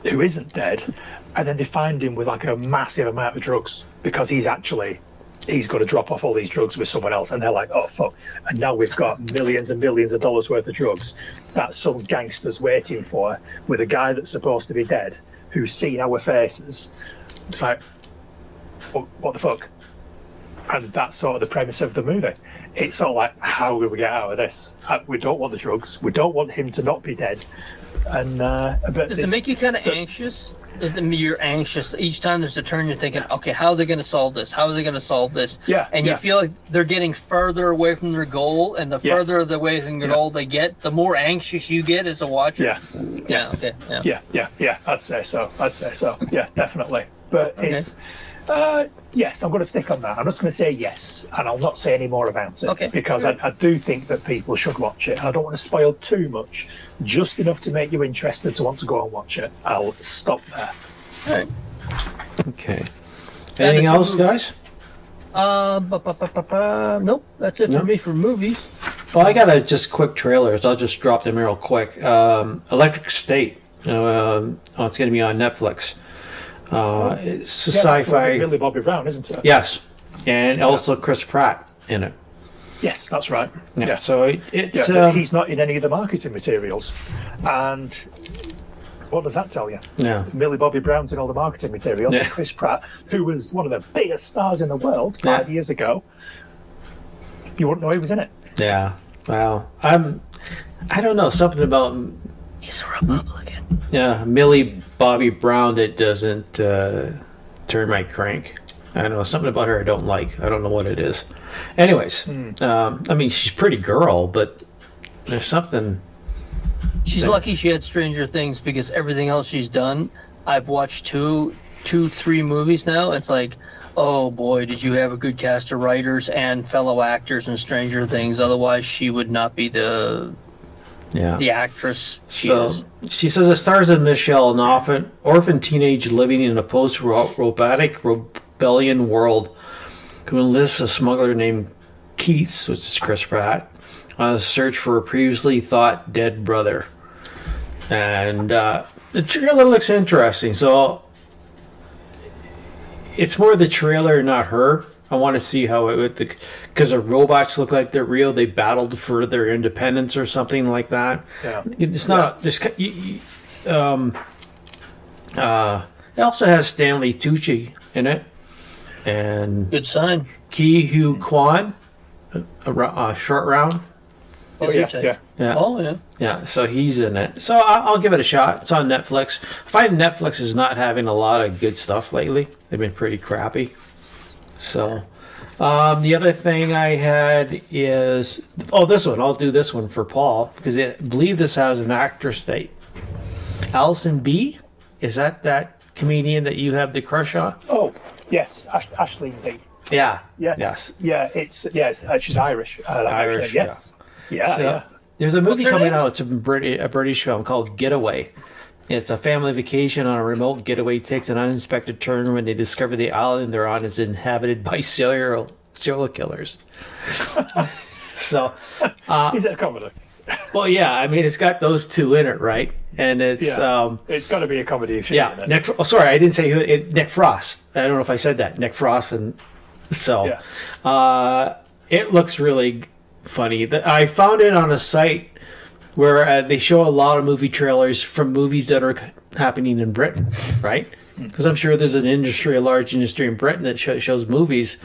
who isn't dead, and then they find him with like a massive amount of drugs, because he's got to drop off all these drugs with someone else, and they're like, oh fuck, and now we've got millions and millions of dollars worth of drugs that some gangster's waiting for, with a guy that's supposed to be dead who's seen our faces. It's like, what the fuck? And that's sort of the premise of the movie. It's sort of like, how do we get out of this? We don't want the drugs, we don't want him to not be dead. And does it make you kind of anxious? You're anxious each time there's a turn. You're thinking, okay, how are they going to solve this? How are they going to solve this? Yeah. And you feel like they're getting further away from their goal, and the further away from their goal they get, the more anxious you get as a watcher. Yeah. Yes. Yeah. Okay. Yeah. I'd say so. Yeah, definitely. But it's yes, I'm going to stick on that. I'm just going to say yes, and I'll not say any more about it. Okay. Because I do think that people should watch it, and I don't want to spoil too much. Just enough to make you interested to want to go and watch it. I'll stop there. All right. Okay. Anything else, guys? Nope. That's it for me for movies. Well, I got just quick trailers. I'll just drop them real quick. Electric State. It's going to be on Netflix. It's a sci-fi. Millie Bobby Brown, isn't it? Yes, and also Chris Pratt in it. Yes, that's right. Yeah. So it's but he's not in any of the marketing materials, and what does that tell you? Yeah. Millie Bobby Brown's in all the marketing materials. Yeah. And Chris Pratt, who was one of the biggest stars in the world 5 years ago, you wouldn't know he was in it. Yeah. Well, I don't know, something about. He's a Republican. Yeah, Millie Bobby Brown that doesn't turn my crank. I don't know, something about her I don't like. I don't know what it is. Anyways, I mean, she's a pretty girl, but there's something. She's lucky she had Stranger Things, because everything else she's done, I've watched two, 3 movies now. It's like, oh boy, did you have a good cast of writers and fellow actors in Stranger Things? Otherwise, she would not be the actress she is. She says it stars in Michelle, an orphan teenage living in a post-robotic rebellion world, who enlists a smuggler named Keats, which is Chris Pratt, on a search for a previously thought dead brother. And the trailer looks interesting. So it's more the trailer, not her. I want to see how it would, because the robots look like they're real. They battled for their independence or something like that. Yeah. It's not just. It also has Stanley Tucci in it, and good sign. Ki Hu Kwan, a short round. Oh yeah. Oh yeah. Yeah, so he's in it. So I'll give it a shot. It's on Netflix. I find Netflix is not having a lot of good stuff lately. They've been pretty crappy. So, the other thing I had is this one. I'll do this one for Paul, because I believe this has an actress that Alison B. Is that comedian that you have the crush on? Oh yes, Ashley B. Yeah. Yes. Yeah. She's Irish. Irish. Yes. Yeah. There's a movie coming out. It's a British film called Getaway. It's a family vacation on a remote getaway takes an unexpected turn when they discover the island they're on is inhabited by serial killers. So, is it a comedy? Well, yeah. I mean, it's got those two in it, right? And it's it's got to be a comedy. Yeah. Sorry, I didn't say who. Nick Frost. I don't know if I said that. Nick Frost, and so it looks really funny. I found it on a site where they show a lot of movie trailers from movies that are happening in Britain, right? Because I'm sure there's a large industry in Britain that shows movies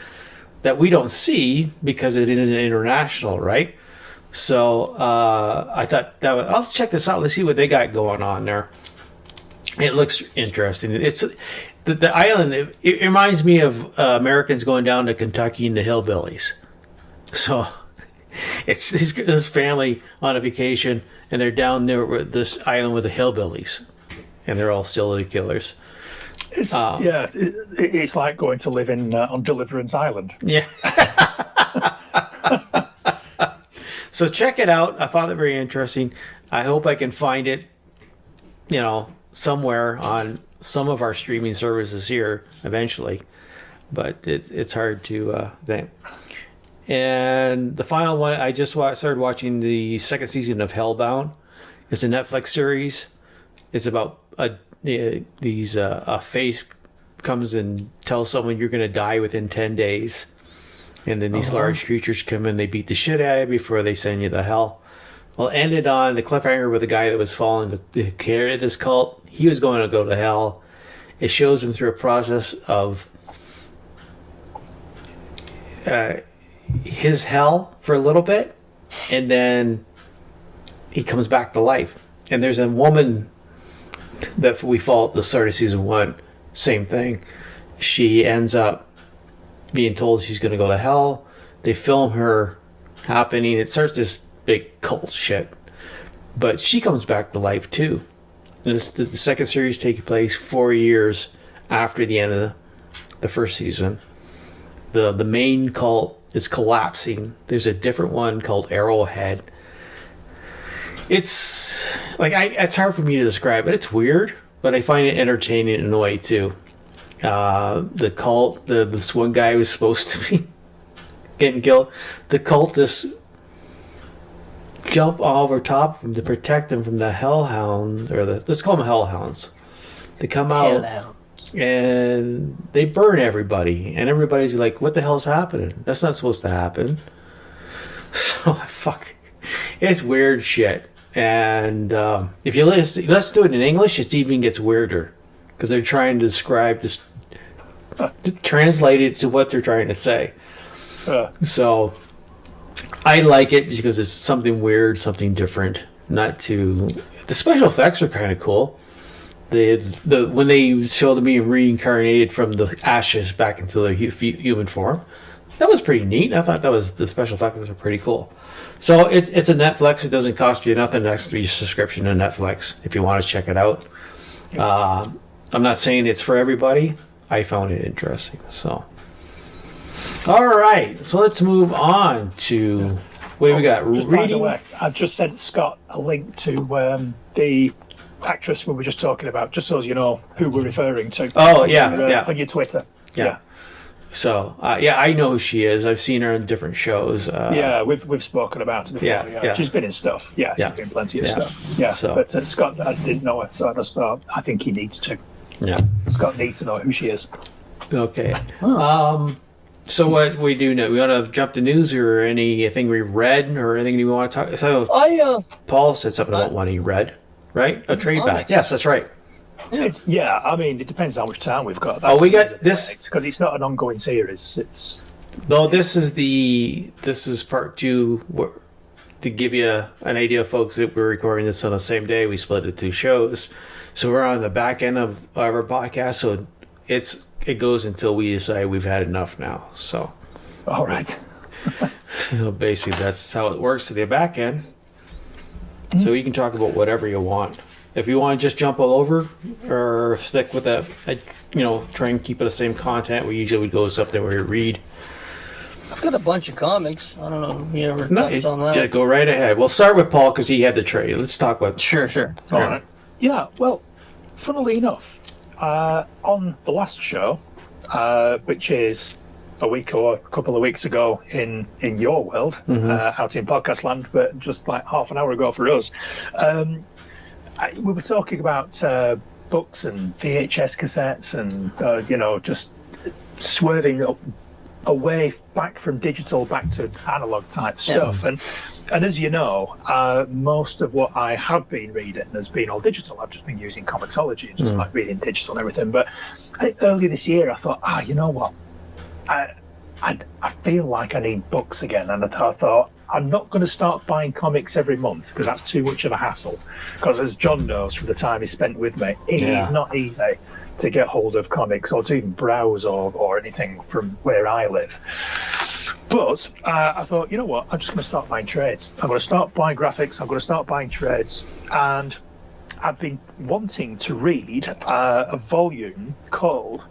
that we don't see because it isn't international, right? So I thought I'll check this out. Let's see what they got going on there. It looks interesting. It's the island. It reminds me of Americans going down to Kentucky and the hillbillies. So. It's this family on a vacation, and they're down there with this island with the hillbillies, and they're all serial killers. It's like going to live on Deliverance Island. Yeah. So check it out. I found it very interesting. I hope I can find it, somewhere on some of our streaming services here eventually. But it's hard to think. And the final one, I just started watching the second season of Hellbound. It's a Netflix series. It's about a face comes and tells someone you're going to die within 10 days. And then these large creatures come in, they beat the shit out of you before they send you to hell. Well, it ended on the cliffhanger with a guy that was following the carry of this cult. He was going to go to hell. It shows him through a process of his hell for a little bit, and then he comes back to life. And there's a woman that we follow at the start of season 1, same thing. She ends up being told she's going to go to hell. They film her happening. It starts this big cult shit, but she comes back to life too. And the second series takes place 4 years after the end of the first season. The main cult is collapsing. There's a different one called Arrowhead. It's it's hard for me to describe, but it's weird. But I find it entertaining in a way too. The cult, this one guy was supposed to be getting killed. The cultists jump over top of him to protect him from the hellhound, or let's call them hellhounds. They come out and they burn everybody, and everybody's like, "What the hell's happening? That's not supposed to happen." So it's weird shit. And if you let's do it in English, it even gets weirder because they're trying to describe this, translate it to what they're trying to say. So I like it because it's something weird, something different. The special effects are kind of cool. When they show them being reincarnated from the ashes back into their human form, that was pretty neat. I thought the special effects were pretty cool. So it's a Netflix. It doesn't cost you nothing. That's your subscription to Netflix if you want to check it out. I'm not saying it's for everybody. I found it interesting. So, all right. So let's move on to what do we got? By the way, I've just sent Scott a link to the actress we were just talking about, just so you know who we're referring to. Oh, yeah. On your Twitter. Yeah. So, I know who she is. I've seen her in different shows. We've spoken about it before. Yeah. She's been in stuff. Yeah, she's been in plenty of stuff. Yeah, so. But Scott, I didn't know her, so I just thought, I think he needs to. Yeah. Scott needs to know who she is. Okay. So what we do now? We want to jump to news or anything we read or anything you want to talk? So Paul said something about one he read, right? A trade back. Yes, that's right. Yeah, I mean, it depends how much time we've got. We got this because it's not an ongoing series. This is part 2. To give you an idea, folks, that we're recording this on the same day. We split it 2 shows, so we're on the back end of our podcast. So it goes until we decide we've had enough now. So, all right. So basically, that's how it works to the back end. Mm-hmm. So you can talk about whatever you want. If you want to just jump all over or stick with that, try and keep it the same content. We usually go something where we read. I've got a bunch of comics. I don't know if you ever touched on that. Just go right ahead. We'll start with Paul because he had the trade. Let's talk with. Sure. All right. Yeah. Well, funnily enough, on the last show, which is a week or a couple of weeks ago in your world, out in podcast land, but just like half an hour ago for us. We were talking about books and VHS cassettes and, just swerving away back from digital back to analog type stuff. And as you know, most of what I have been reading has been all digital. I've just been using Comixology and just like reading digital and everything. But earlier this year, I thought, you know what? I feel like I need books again. And I thought, I'm not going to start buying comics every month because that's too much of a hassle. Because as John knows from the time he spent with me, it is not easy to get hold of comics or to even browse or anything from where I live. But I thought, you know what, I'm just going to start buying trades. I'm going to start buying graphics. I'm going to start buying trades. And I've been wanting to read a volume called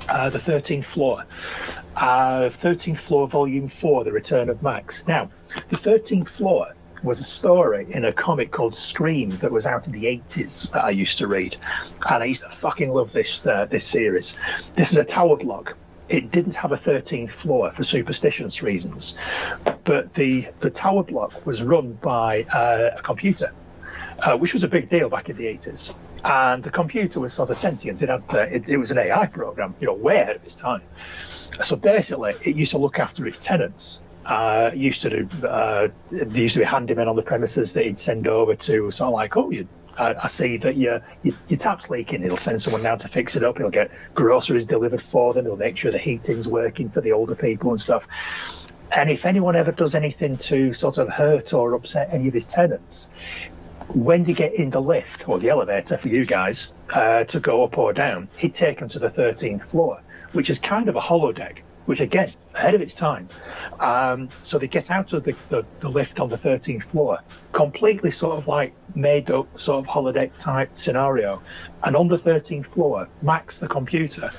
The 13th Floor. 13th Floor, Volume 4, The Return of Max. Now, The 13th Floor was a story in a comic called Scream that was out in the 80s that I used to read, and I used to fucking love this series. This is a tower block. It didn't have a 13th floor for superstitious reasons, but the tower block was run by a computer, which was a big deal back in the 80s. And the computer was sort of sentient. It was an AI program, way ahead of its time. So basically, it used to look after its tenants. There used to be handymen on the premises that he'd send over to sort of like, I see that your tap's leaking. He'll send someone down to fix it up. He'll get groceries delivered for them. He'll make sure the heating's working for the older people and stuff. And if anyone ever does anything to sort of hurt or upset any of his tenants, when they get in the lift or the elevator for you guys to go up or down, he'd take them to the 13th floor, which is kind of a holodeck, which again, ahead of its time. So they get out of the lift on the 13th floor, completely sort of like made up sort of holodeck type scenario. And on the 13th floor, Max, the computer,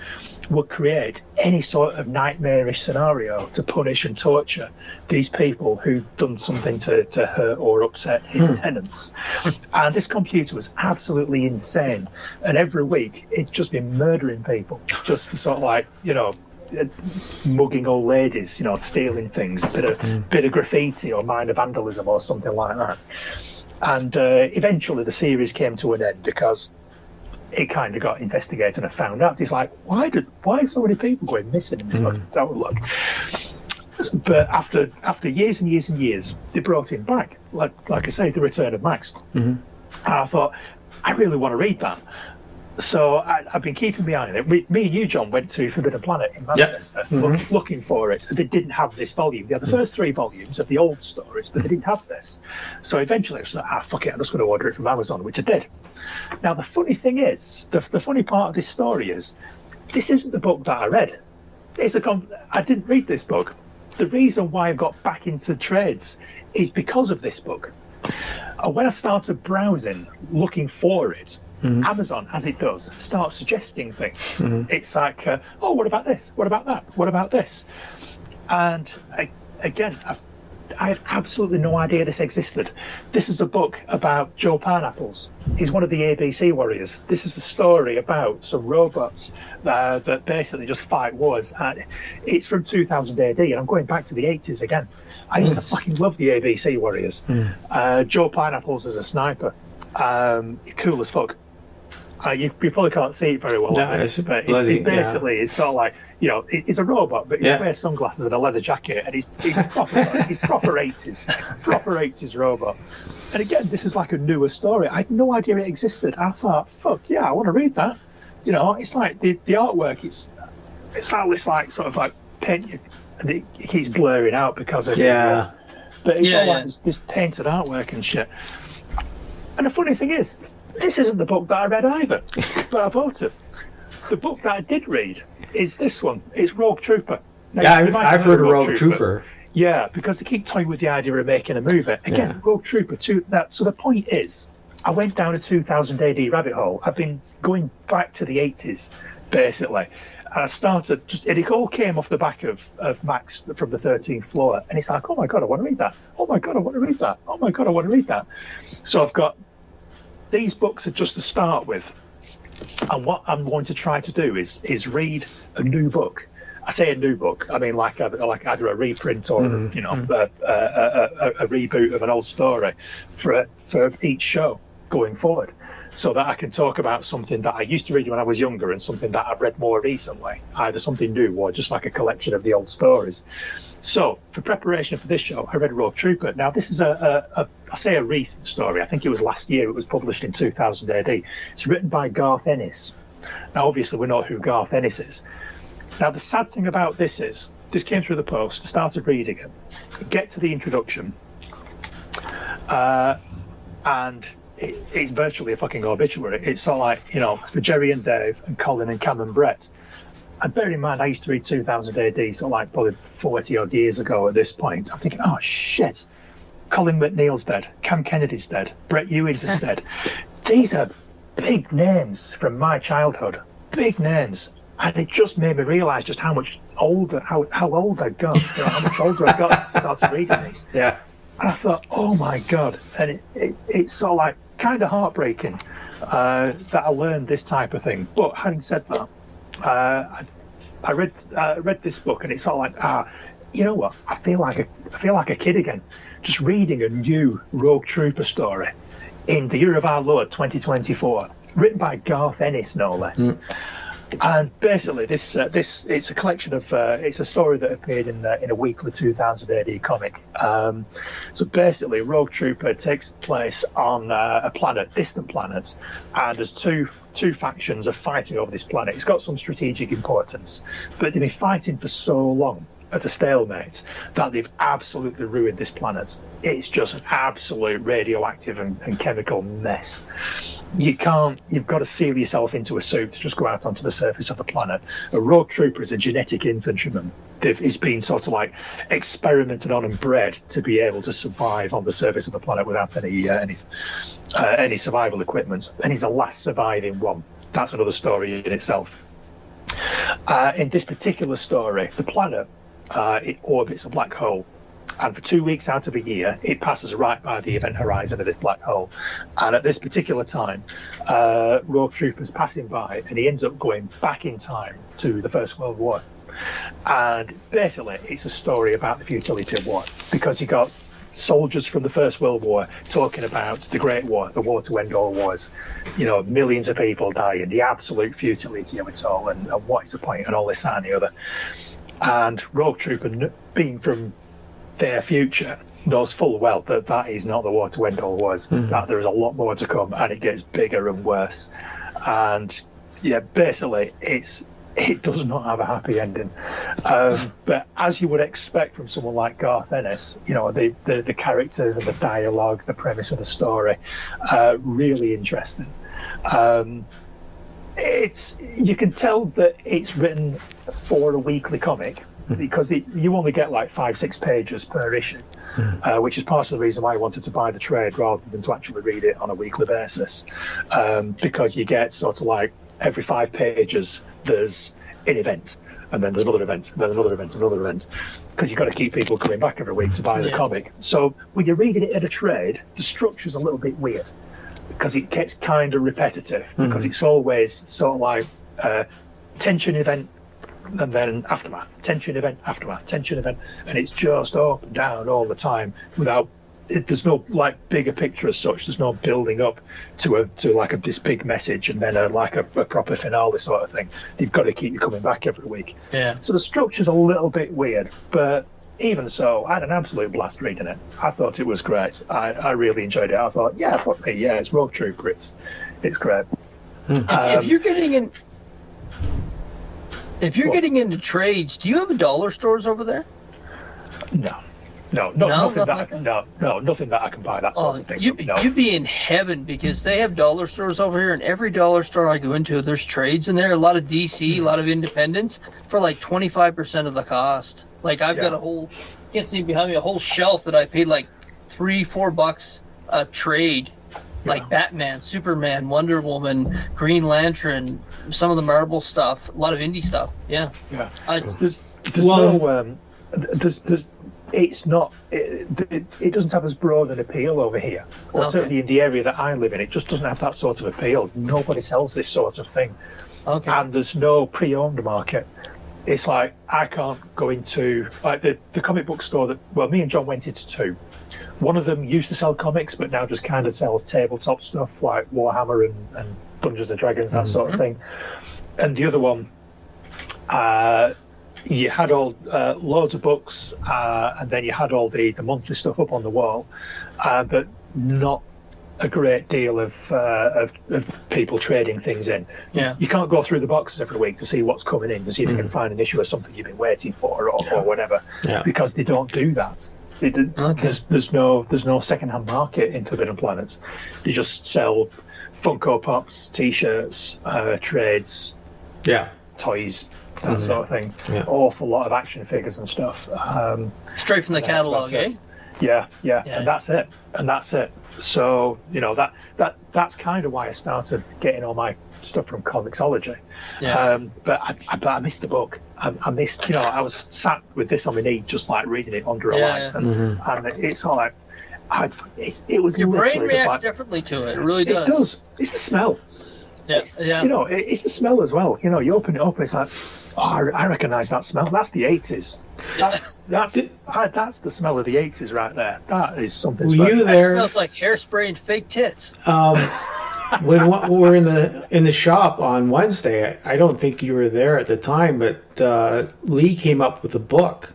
would create any sort of nightmarish scenario to punish and torture these people who've done something to hurt or upset his tenants. And this computer was absolutely insane. And every week, it's just been murdering people, just for sort of like, mugging old ladies, stealing things, a bit of graffiti or minor vandalism or something like that. And eventually the series came to an end because it kind of got investigated and found out. It's like, why so many people going missing in this fucking tower block? But after years and years and years, they brought him back, like I say, The Return of Max. Mm-hmm. And I thought, I really want to read that. So I've been keeping my eye on it. Me and you, John, went to Forbidden Planet in Manchester looking for it. They didn't have this volume. They had the first 3 volumes of the old stories, but they didn't have this. So eventually I was like, fuck it, I'm just going to order it from Amazon, which I did. Now, the funny thing is, the funny part of this story is, this isn't the book that I read. I didn't read this book. The reason why I got back into trades is because of this book. When I started browsing, looking for it, Amazon, as it does, starts suggesting things. It's like, what about this? What about that? What about this? And again, I had absolutely no idea this existed. This is a book about Joe Pineapples. He's one of the ABC warriors. This is a story about some robots that basically just fight wars. And it's from 2000 AD, and I'm going back to the 80s again. I used to fucking love the ABC warriors. Joe Pineapples is a sniper. Cool as fuck. You probably can't see it very well, but it's sort of like, he's a robot, but he wears sunglasses and a leather jacket, and he's proper 80s robot. And again, this is like a newer story. I had no idea it existed. I thought, fuck yeah, I want to read that. It's like the artwork. It's like sort of like paint, and it keeps blurring out because of but it's all like this painted artwork and shit. And the funny thing is, this isn't the book that I read either, but I bought it. The book that I did read is this one. It's Rogue Trooper. Now, I've heard of Rogue Trooper. Yeah, because they keep toying with the idea of making a movie. Again, Rogue Trooper, too. So the point is, I went down a 2000 AD rabbit hole. I've been going back to the 80s, basically. And I started, and it all came off the back of Max from the 13th floor. And it's like, oh my God, I want to read that. Oh my God, I want to read that. Oh my God, I want to read that. So I've got, these books are just to start with. And what I'm going to try to do is read a new book. I say a new book, I mean like either a reprint or a reboot of an old story for each show going forward, so that I can talk about something that I used to read when I was younger and something that I've read more recently, either something new or just like a collection of the old stories. So for preparation for this show, I read Rogue Trooper. Now this is I say a recent story. I think it was last year. It was published in 2000 AD. It's written by Garth Ennis. Now obviously we know who Garth Ennis is. Now the sad thing about this is, this came through the post, I started reading it, get to the introduction, and it's virtually a fucking obituary. It's sort of like, for Jerry and Dave and Colin and Cam and Brett. And bear in mind, I used to read 2000 AD, sort of like probably 40 odd years ago at this point. I'm thinking, oh shit, Colin McNeil's dead, Cam Kennedy's dead, Brett Ewing's is dead. These are big names from my childhood, big names. And it just made me realise just how much older, how old I'd got, how much older I got as I started reading these. Yeah. And I thought, oh my God. And it's sort of like kind of heartbreaking that I learned this type of thing. But having said that, I read this book, and it's sort of like, you know what? I feel like a kid again, just reading a new Rogue Trooper story in the year of our Lord 2024, written by Garth Ennis, no less. And basically, this it's a collection of it's a story that appeared in a weekly 2000 AD comic. So basically, Rogue Trooper takes place on a planet, distant planet, and there's two factions are fighting over this planet. It's got some strategic importance, but they've been fighting for so long at a stalemate that they've absolutely ruined this planet. It's just an absolute radioactive and chemical mess. You've got to seal yourself into a suit to just go out onto the surface of the planet. A Rogue Trooper is a genetic infantryman. He's been sort of like experimented on and bred to be able to survive on the surface of the planet without any survival equipment. And he's the last surviving one. That's another story in itself. In this particular story, the planet it orbits a black hole, and for 2 weeks out of a year it passes right by the event horizon of this black hole. And at this particular time, Rogue Trooper's passing by, and he ends up going back in time to the First World War. And basically it's a story about the futility of war, because you got soldiers from the First World War talking about the Great War, the war to end all wars, millions of people dying, the absolute futility of it all, and what is the point, and all this, that and the other. And Rogue Trooper, being from their future, knows full well that is not the war to end all wars, that there is a lot more to come, and it gets bigger and worse. And yeah, basically it does not have a happy ending. But as you would expect from someone like Garth Ennis, the characters and the dialogue, the premise of the story, really interesting. You can tell that it's written for a weekly comic, because you only get like 5-6 pages per issue, which is part of the reason why I wanted to buy the trade rather than to actually read it on a weekly basis, because you get sort of like every 5 pages there's an event, and then there's another event, and then another event, and another event, because you've got to keep people coming back every week to buy the comic. So when you're reading it at a trade, the structure's a little bit weird, because it gets kind of repetitive, because it's always sort of like tension event and then aftermath, tension event, aftermath, tension event, and it's just up and down all the time without there's no like bigger picture as such. There's no building up to this big message and then a proper finale sort of thing. You've got to keep you coming back every week. Yeah. So the structure's a little bit weird, but even so, I had an absolute blast reading it. I thought it was great. I really enjoyed it. I thought, it's Rogue Trooper. It's great. If you're getting in, getting into trades, do you have dollar stores over there? No, nothing that I can buy that sort of thing. You'd be in heaven, because they have dollar stores over here, and every dollar store I go into, there's trades in there. A lot of DC, a lot of independents for like 25% of the cost. Like I've got a whole, can't see behind me, a whole shelf that I paid like $3-4 a trade, like Batman, Superman, Wonder Woman, Green Lantern, some of the Marvel stuff, a lot of indie stuff. Yeah. It doesn't have as broad an appeal over here, or certainly in the area that I live in, it just doesn't have that sort of appeal. Nobody sells this sort of thing, and there's no pre-owned market. It's like I can't go into like the comic book store that me and John went into two. One of them used to sell comics, but now just kind of sells tabletop stuff like Warhammer and Dungeons and Dragons, that sort of thing. And the other one, you had all loads of books, and then you had all the monthly stuff up on the wall, but not a great deal of people trading things in. Yeah. You can't go through the boxes every week to see what's coming in, to see if you can find an issue of something you've been waiting for or whatever, because they don't do that. There's no second-hand market in Forbidden Planet. They just sell Funko Pops, T-shirts, trades, toys, that sort of thing. Awful lot of action figures and stuff. Straight from the catalogue, eh? Yeah, and that's it. So that's kind of why I started getting all my stuff from Comixology. But I missed the book. I missed, I was sat with this on my knee, just like reading it under a light, and it's all like, It was your brain reacts differently to it. It really does. It does. It's the smell. Yeah. You know, it's the smell as well. You know, you open it up and it's like, oh, I recognise that smell. That's the 80s. That's the smell of the 80s right there. That is something Were special. you there? It smells like hairspray and fake tits. When we were in the shop on Wednesday, I don't think you were there at the time, but Lee came up with a book,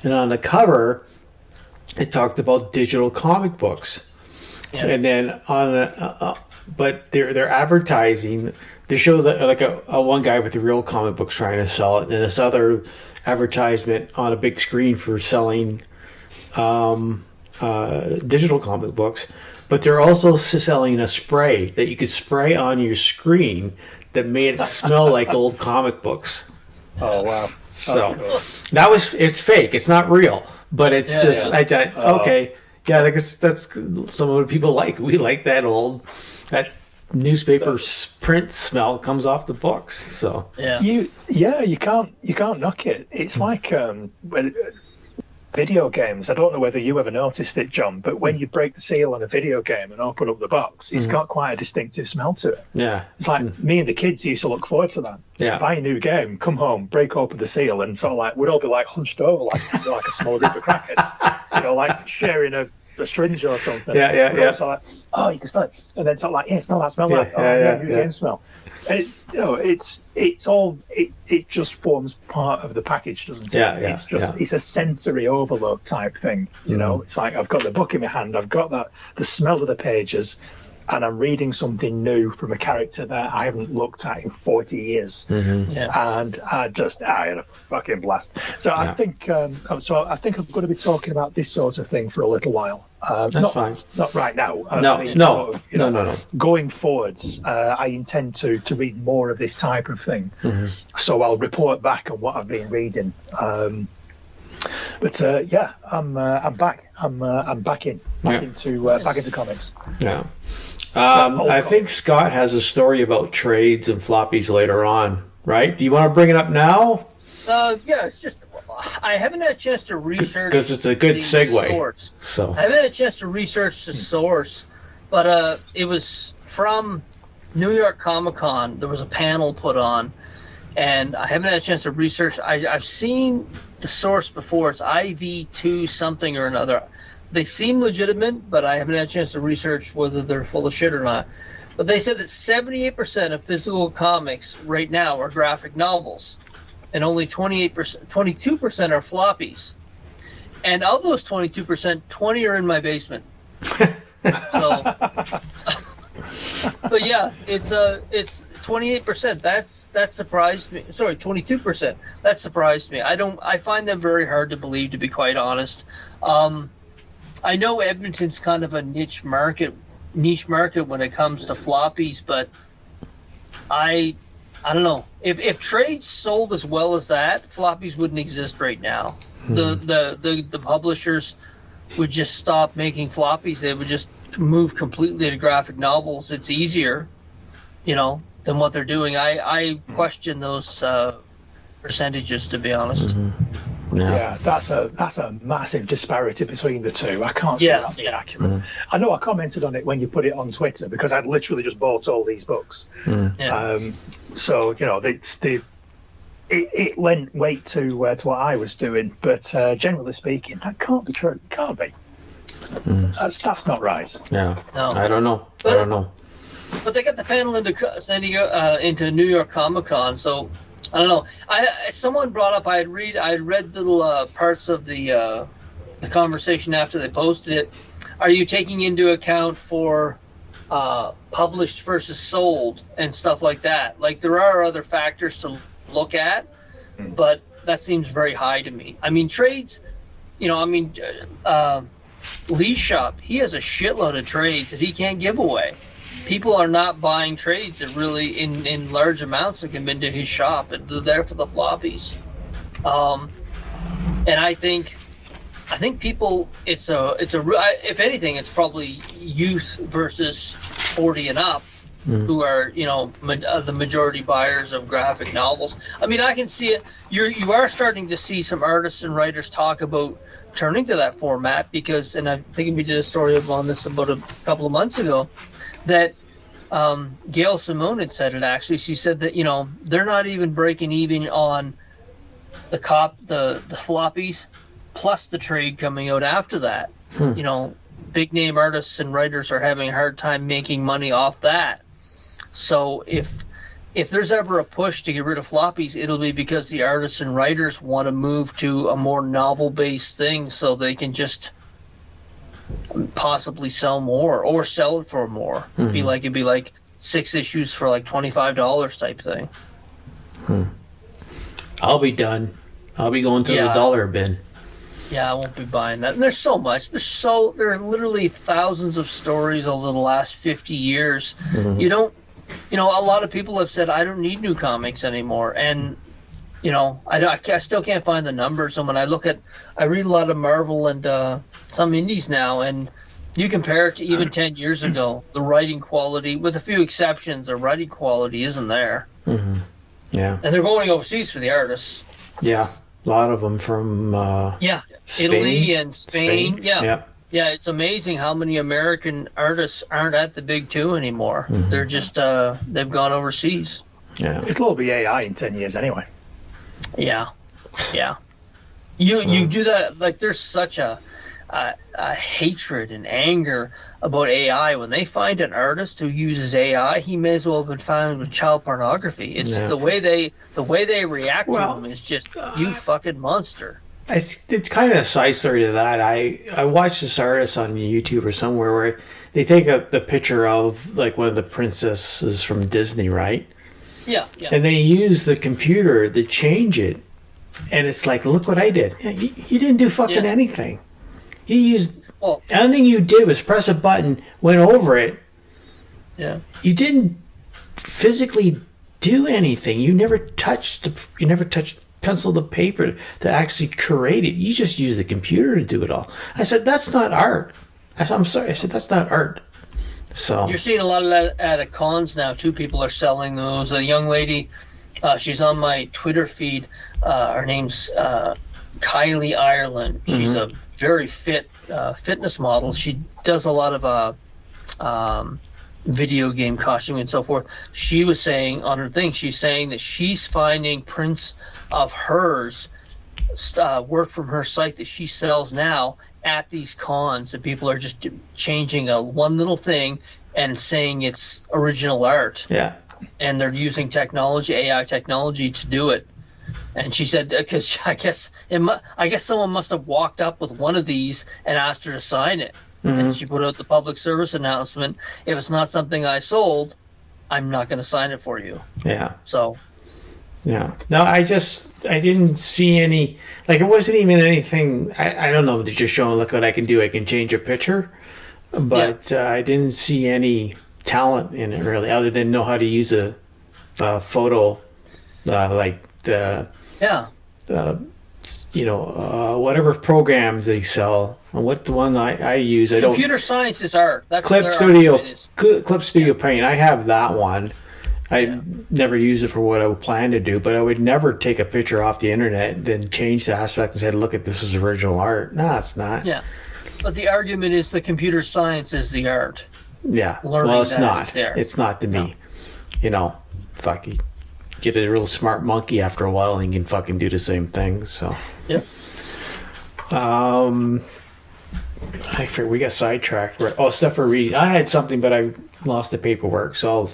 and on the cover, it talked about digital comic books, and then on the but they're advertising. They show that like a one guy with the real comic books trying to sell it, and this other advertisement on a big screen for selling digital comic books. But they're also selling a spray that you could spray on your screen that made it smell like old comic books. Oh wow! So cool. It's fake. It's not real, but it's I thought, okay, yeah, I guess that's some of what people like. We like that newspaper print smell comes off the books. So you can't knock it. It's like when video games. I don't know whether you ever noticed it, John, but when you break the seal on a video game and open up the box, it's got quite a distinctive smell to it. Yeah. It's like me and the kids used to look forward to that. Yeah. Buy a new game, come home, break open the seal, and sort of like, we'd all be like hunched over like a small group of crackers. You know, like sharing a syringe or something. Yeah. So like, oh, you can smell it. And then sort of like, smell that smell. New game smell. And it's, you know, it's all, it just forms part of the package, doesn't it? It's just, it's a sensory overload type thing, you know? It's like, I've got the book in my hand, I've got the smell of the pages, and I'm reading something new from a character that I haven't looked at in 40 years. And I had a fucking blast. So I think I'm going to be talking about this sort of thing for a little while. That's fine. Not right now. No. Going forwards, I intend to read more of this type of thing. So I'll report back on what I've been reading. I'm back. I'm back into comics. Yeah. I think Scott has a story about trades and floppies later on, right? Do you want to bring it up now? It's just I haven't had a chance to research because it's a good segue. Source. So I haven't had a chance to research the source, but it was from New York Comic Con. There was a panel put on, and I haven't had a chance to research. I've seen the source before. It's IV2 something or another. They seem legitimate, but I haven't had a chance to research whether they're full of shit or not. But they said that 78% of physical comics right now are graphic novels, and only 22% are floppies. And of those 22%, 20 are in my basement. So, but yeah, it's 28%. That surprised me. Sorry, 22%. That surprised me. I find them very hard to believe, to be quite honest. I know Edmonton's kind of a niche market when it comes to floppies, but I don't know. If trades sold as well as that, floppies wouldn't exist right now. The publishers would just stop making floppies. They would just move completely to graphic novels. It's easier, than what they're doing. I question those percentages, to be honest. Yeah, that's a massive disparity between the two. I can't see that being accurate. I know I commented on it when you put it on Twitter because I'd literally just bought all these books. So it lent weight to what I was doing, but generally speaking, that can't be true. It can't be. That's not right. Yeah, no. I don't know. But they got the panel into San Diego, into New York Comic Con, so. I don't know. Someone brought up. I had read little parts of the conversation after they posted it. Are you taking into account for published versus sold and stuff like that? Like there are other factors to look at, but that seems very high to me. I mean, trades. Lee's shop. He has a shitload of trades that he can't give away. People are not buying trades that really in large amounts that come into his shop. They're there for the floppies. And I think people, if anything, it's probably youth versus 40 and up who are, the majority buyers of graphic novels. I mean, I can see it. You are starting to see some artists and writers talk about turning to that format because, and I think we did a story on this about a couple of months ago, that Gail Simone had said it actually. She said that, they're not even breaking even on the floppies plus the trade coming out after that. Big name artists and writers are having a hard time making money off that. So if there's ever a push to get rid of floppies, it'll be because the artists and writers want to move to a more novel-based thing so they can just possibly sell more or sell it for more. It'd be like 6 issues for like $25 type thing. I'll be done. I'll be going to the dollar bin. Yeah, I won't be buying that. And there's so much. There are literally thousands of stories over the last 50 years. A lot of people have said, I don't need new comics anymore. And, I still can't find the numbers. And when I read a lot of Marvel and some indies now, and you compare it to even 10 years ago, the writing quality, with a few exceptions, the writing quality isn't there. Yeah. And they're going overseas for the artists. Yeah. A lot of them from Spain. Italy and Spain. Yeah. Yeah, it's amazing how many American artists aren't at the big two anymore. They're just, they've gone overseas. Yeah. It'll all be AI in 10 years anyway. Yeah. You do that, like there's such a hatred and anger about AI. When they find an artist who uses AI, he may as well have been found with child pornography. It's the way they react to him is just, you fucking monster. It's kind of a side story to that. I watched this artist on YouTube or somewhere where they take the picture of like one of the princesses from Disney, right? Yeah. And they use the computer to change it. And it's like, look what I did. You didn't do fucking anything. You used... Well, anything you did was press a button, went over it. Yeah. You didn't physically do anything. You never touched pencil to paper to actually create it. You just use the computer to do it all. I said, that's not art. I'm sorry. I said, that's not art. So you're seeing a lot of that at cons now too. People are selling those. A young lady, she's on my Twitter feed. Her name's Kylie Ireland. She's a very fit fitness model. She does a lot of video game costuming and so forth. She was saying on her thing, she's saying that she's finding prints of hers, work from her site that she sells now at these cons, and people are just changing one little thing and saying it's original art. Yeah. And they're using technology, AI technology, to do it. And she said, because I guess someone must have walked up with one of these and asked her to sign it. And she put out the public service announcement: if it's not something I sold, I'm not going to sign it for you. Yeah. So. Yeah. No, I didn't see any, like, it wasn't even anything, I don't know, they're just showing, look what I can do. I can change a picture. But I didn't see any talent in it, really, other than know how to use a photo, whatever programs they sell. What the one I use, Computer science is art. That's Clip Studio Paint. I have that one. I never use it for what I would plan to do, but I would never take a picture off the internet and then change the aspect and say, look at this is original art. No, it's not. Yeah. But the argument is the computer science is the art. Yeah. Learning it's not. It's not to me. Fuck you. Get a real smart monkey after a while and you can fucking do the same thing. So. Yep. I forget, we got sidetracked. Stuff for reading. I had something, but I lost the paperwork, so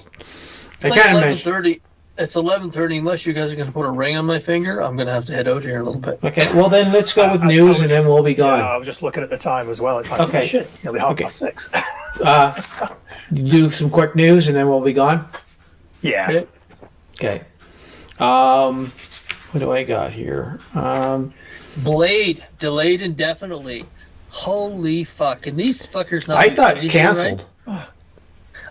It's 11:30. It's 11:30. Unless you guys are going to put a ring on my finger, I'm going to have to head out here a little bit. Okay. Well, then let's go with news, and then we'll be gone. Yeah, I was just looking at the time as well. It's like, okay, shit, it's nearly 6:30. Do some quick news, and then we'll be gone. Yeah. Okay. What do I got here? Blade delayed indefinitely. Holy fuck! And these fuckers not. I thought canceled. Right?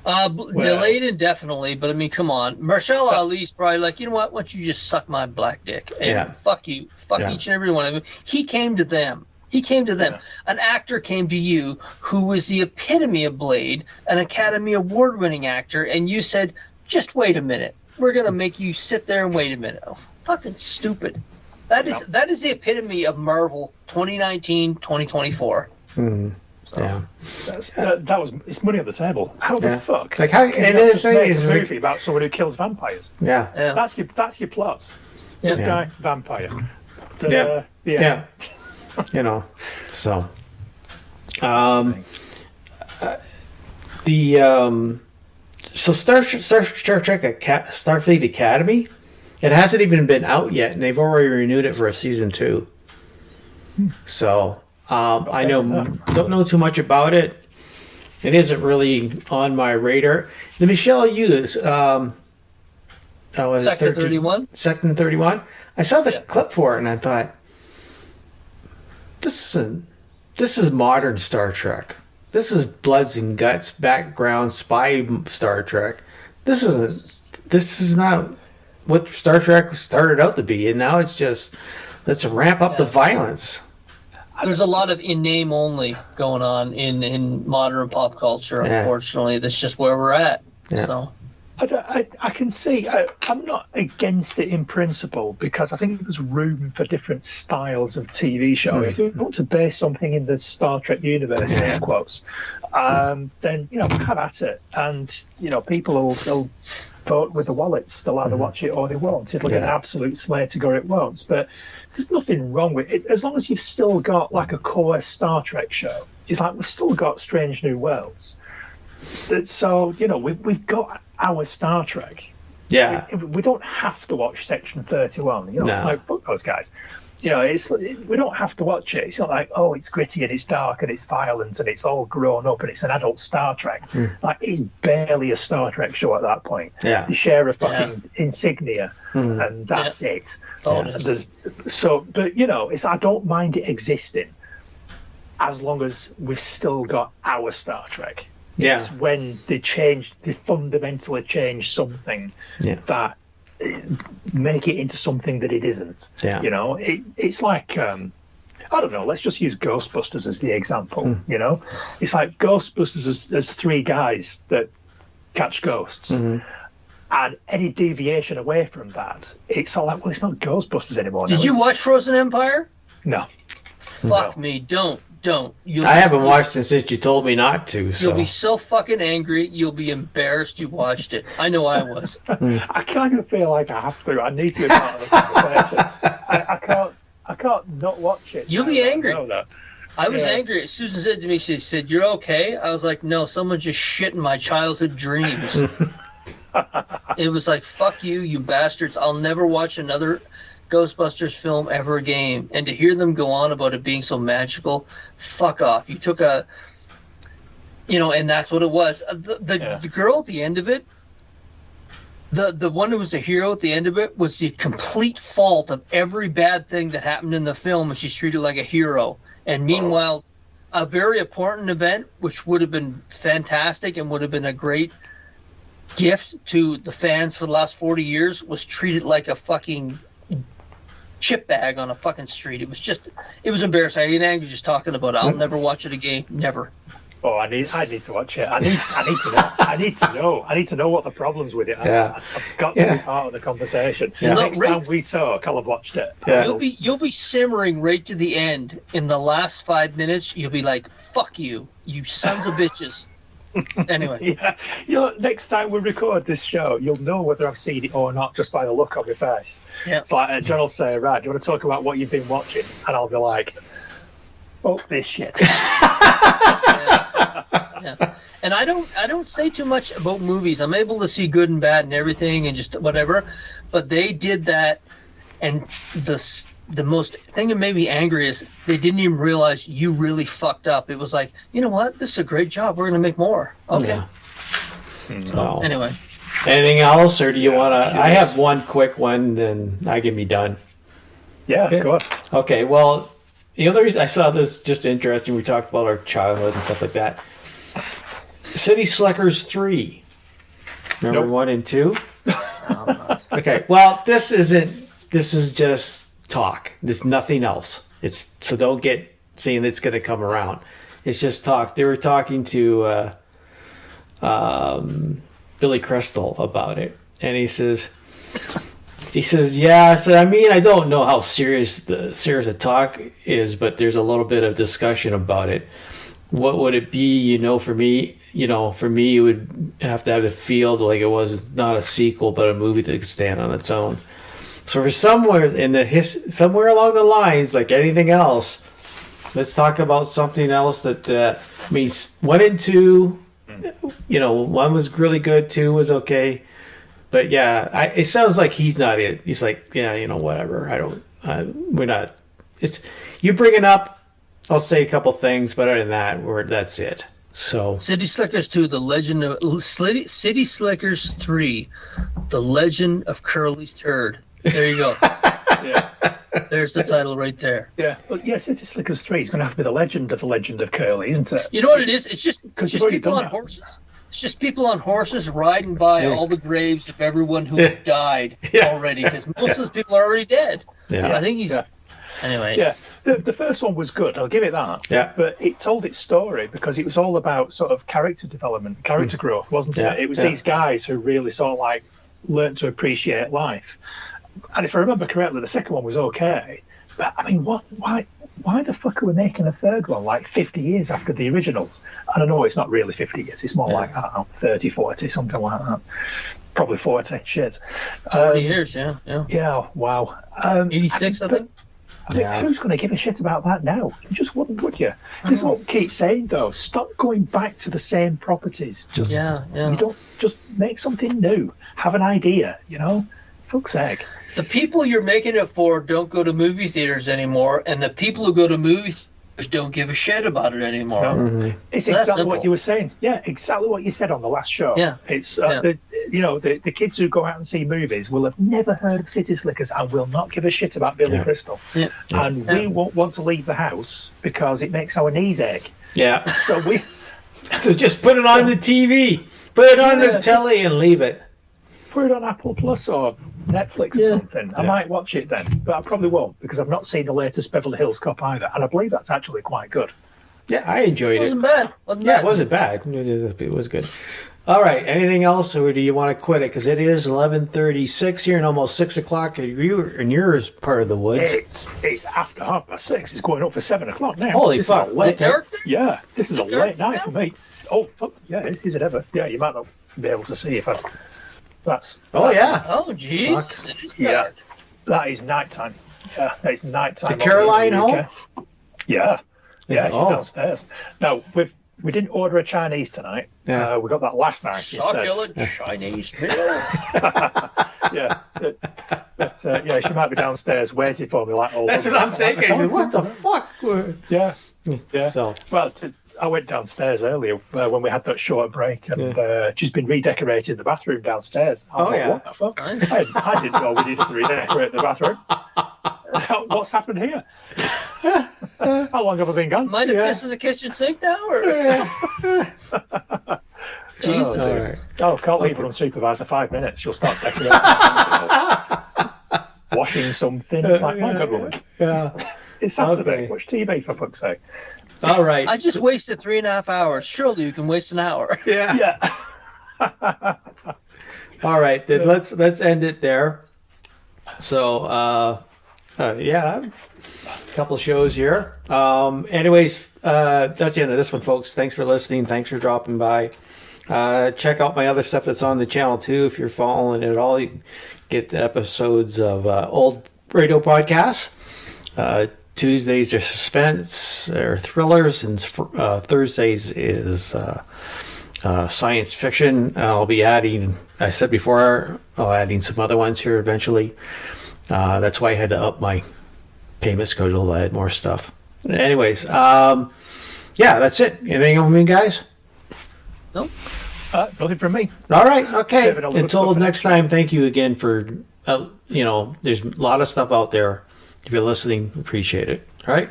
Delayed indefinitely, but I mean, come on. Marshall Ali's probably like, you know what? Why don't you just suck my black dick? And fuck you. Fuck each and every one of them. He came to them. Yeah. An actor came to you who was the epitome of Blade, an Academy Award-winning actor, and you said, just wait a minute. We're going to make you sit there and wait a minute. Oh, fucking stupid. That is the epitome of Marvel 2019, 2024. Mm-hmm. So, yeah. It's money on the table. How the fuck? Like how? And then the thing make is, a movie about someone who kills vampires. Yeah. That's your plot. Good guy, vampire. Yeah. You know, so so Star Trek Starfleet Academy, it hasn't even been out yet, and they've already renewed it for a season 2. So I don't know too much about it. It isn't really on my radar. The Michelle Yeoh, Sector 31. Sector 31. I saw the clip for it, and I thought, this is modern Star Trek. This is bloods and guts, background spy Star Trek. This is not what Star Trek started out to be, and now it's just let's ramp up the violence. There's a lot of in name only going on in modern pop culture. Unfortunately, that's just where we're at. Yeah. So. I can see. I'm not against it in principle because I think there's room for different styles of TV show. If you want to base something in the Star Trek universe, in air quotes, then have at it, and people will vote with the wallets. They'll either watch it or they won't. It'll get an absolute slay to go. It won't. But there's nothing wrong with it as long as you've still got like a core Star Trek show. It's like we've still got Strange New Worlds. So we've got our Star Trek. Yeah, we don't have to watch Section 31. It's like fuck those guys. We don't have to watch it. It's not like it's gritty and it's dark and it's violent and it's all grown up and it's an adult Star Trek. Like it's barely a Star Trek show at that point. Yeah, they share a fucking insignia and that's it. But I don't mind it existing as long as we've still got our Star Trek. Yeah. It's when they fundamentally change something that make it into something that it isn't. Yeah. It's like, I don't know, let's just use Ghostbusters as the example, It's like Ghostbusters, there's 3 guys that catch ghosts. And any deviation away from that, it's all like, well, it's not Ghostbusters anymore. Did you watch Frozen Empire? No. Fuck me, don't. I haven't watched it since you told me not to. So. You'll be so fucking angry. You'll be embarrassed you watched it. I know I was. I kind of feel like I have to. I need to be part of the conversation. I can't not watch it. You'll be angry. I was angry. Susan said to me, she said, "You're okay?" I was like, "No, someone just shit in my childhood dreams." It was like, "Fuck you, you bastards! I'll never watch another Ghostbusters film ever again." And to hear them go on about it being so magical, fuck off. You took and that's what it was. The girl at the end of it, the one who was the hero at the end of it, was the complete fault of every bad thing that happened in the film, and she's treated like a hero. And meanwhile, a very important event, which would have been fantastic and would have been a great gift to the fans for the last 40 years, was treated like a fucking chip bag on a fucking street. It was embarrassing. I get angry just talking about it. I'll never watch it again. Never. Oh, I need to watch it. I need to know. I need to know what the problems with it are. I've got to be part of the conversation. Next time we talk, I'll have watched it. You'll be simmering right to the end. In the last 5 minutes, you'll be like, "Fuck you, you sons of bitches." Anyway, next time we record this show, you'll know whether I've seen it or not just by the look on my face. Yeah. It's like John will say, "Right, do you want to talk about what you've been watching?" And I'll be like, "Fuck this shit." Yeah. And I don't say too much about movies. I'm able to see good and bad and everything and just whatever. But they did that, and the most thing that made me angry is they didn't even realize you really fucked up. It was like, you know what? This is a great job. We're going to make more. Okay. Yeah. So, anyway. Anything else, or do you want to? I have one quick one, then I can be done. Yeah, okay. Go on. Okay, well, the other reason I saw this just interesting, we talked about our childhood and stuff like that. City Slickers 3. Remember 1 and 2? Okay, well, this is just talk. There's nothing else. So don't get saying it's going to come around. It's just talk. They were talking to Billy Crystal about it, and he says, He says, yeah. So, I mean, I don't know how serious the talk is, but there's a little bit of discussion about it. What would it be, for me? For me, it would have to have a feel like it was not a sequel, but a movie that could stand on its own. So for somewhere somewhere along the lines, like anything else, let's talk about something else that, 1 and 2, one was really good, 2 was okay. But yeah, it sounds like he's not it. He's like, yeah, whatever. We're not. You bring it up, I'll say a couple things, but other than that, that's it. So City Slickers 2, The Legend of City Slickers 3, The Legend of Curly's Turd. There you go. Yeah. There's the title right there. Yeah. Well, yeah, City Slickers 3 is going to have to be the Legend of Curly, isn't it? You know what it is? It's just people on horses. It's just people on horses riding by all the graves of everyone who has died already, because most of those people are already dead. Yeah. I think he's... Yeah. Anyway. Yeah. The first one was good, I'll give it that. Yeah. But it told its story because it was all about sort of character development, character growth, wasn't it? It was these guys who really sort of like learned to appreciate life. And if I remember correctly, the second one was okay. But I mean, why the fuck are we making a third one like 50 years after the originals? And I know it's not really 50 years. It's more like, I don't know, 30, 40, something like that. Probably 40, shit. 40 years, yeah. Yeah, wow. 86, I think. Who's going to give a shit about that now? You just wouldn't, would you? This is what we keep saying, though. Stop going back to the same properties. You don't just make something new. Have an idea, Fuck's sake. The people you're making it for don't go to movie theaters anymore, and the people who go to movie theaters don't give a shit about it anymore. No. Mm-hmm. It's exactly what you were saying. Yeah, exactly what you said on the last show. Yeah. It's the kids who go out and see movies will have never heard of City Slickers and will not give a shit about Billy Crystal. Yeah. And we won't want to leave the house because it makes our knees ache. Yeah. So just put it on the TV. Put it on the telly and leave it. Put it on Apple Plus or Netflix or something. I might watch it then, but I probably won't because I've not seen the latest Beverly Hills Cop either, and I believe that's actually quite good. Yeah, I enjoyed it. It wasn't bad. It wasn't bad. It was good. All right. Anything else, or do you want to quit it? Because it is 11:36 here and almost 6 o'clock. And you're part of the woods. It's after 6:30. It's going up for 7 o'clock now. Holy fuck! Yeah, this is a late night for me. Oh fuck! Yeah, is it ever? Yeah, you might not be able to see if I. Oh jeez. Yeah, that is nighttime. Yeah, that is nighttime. The Caroline home. Yeah, downstairs. No, we didn't order a Chinese tonight. Yeah. We got that last night. Succulent Chinese meal. Yeah. But she might be downstairs waiting for me like all. That's what I'm thinking. What the fuck? Yeah. So. Well, I went downstairs earlier when we had that short break, and she's been redecorating the bathroom downstairs. What the fuck? I didn't know we needed to redecorate the bathroom. What's happened here? How long have I been gone? Mind if this is the kitchen sink now? Or? Jesus. I can't leave her unsupervised for 5 minutes. She'll start decorating washing something. It's like, my God, woman. Yeah. It's Saturday. Watch TV, for fuck's sake. All right. I just wasted 3.5 hours. Surely you can waste an hour. Yeah. All right. Then let's end it there. So, a couple shows here. Anyways, that's the end of this one, folks. Thanks for listening. Thanks for dropping by. Check out my other stuff that's on the channel too. If you're following it at all, you can get the episodes of old radio podcasts. Tuesdays are suspense or thrillers, and Thursdays is science fiction. I'll be adding, I said before, adding some other ones here eventually. That's why I had to up my payment schedule. I had more stuff. Anyways, that's it. Anything from you guys? No. Nothing from me. All right. Okay. Until next time, thank you again for, there's a lot of stuff out there. If you're listening, appreciate it. All right.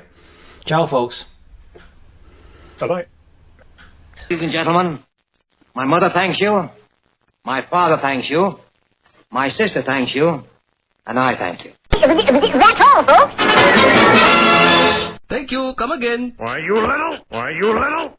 Ciao, folks. Bye-bye. Ladies and gentlemen, my mother thanks you. My father thanks you. My sister thanks you. And I thank you. That's all, folks. Thank you. Come again. Why, you little?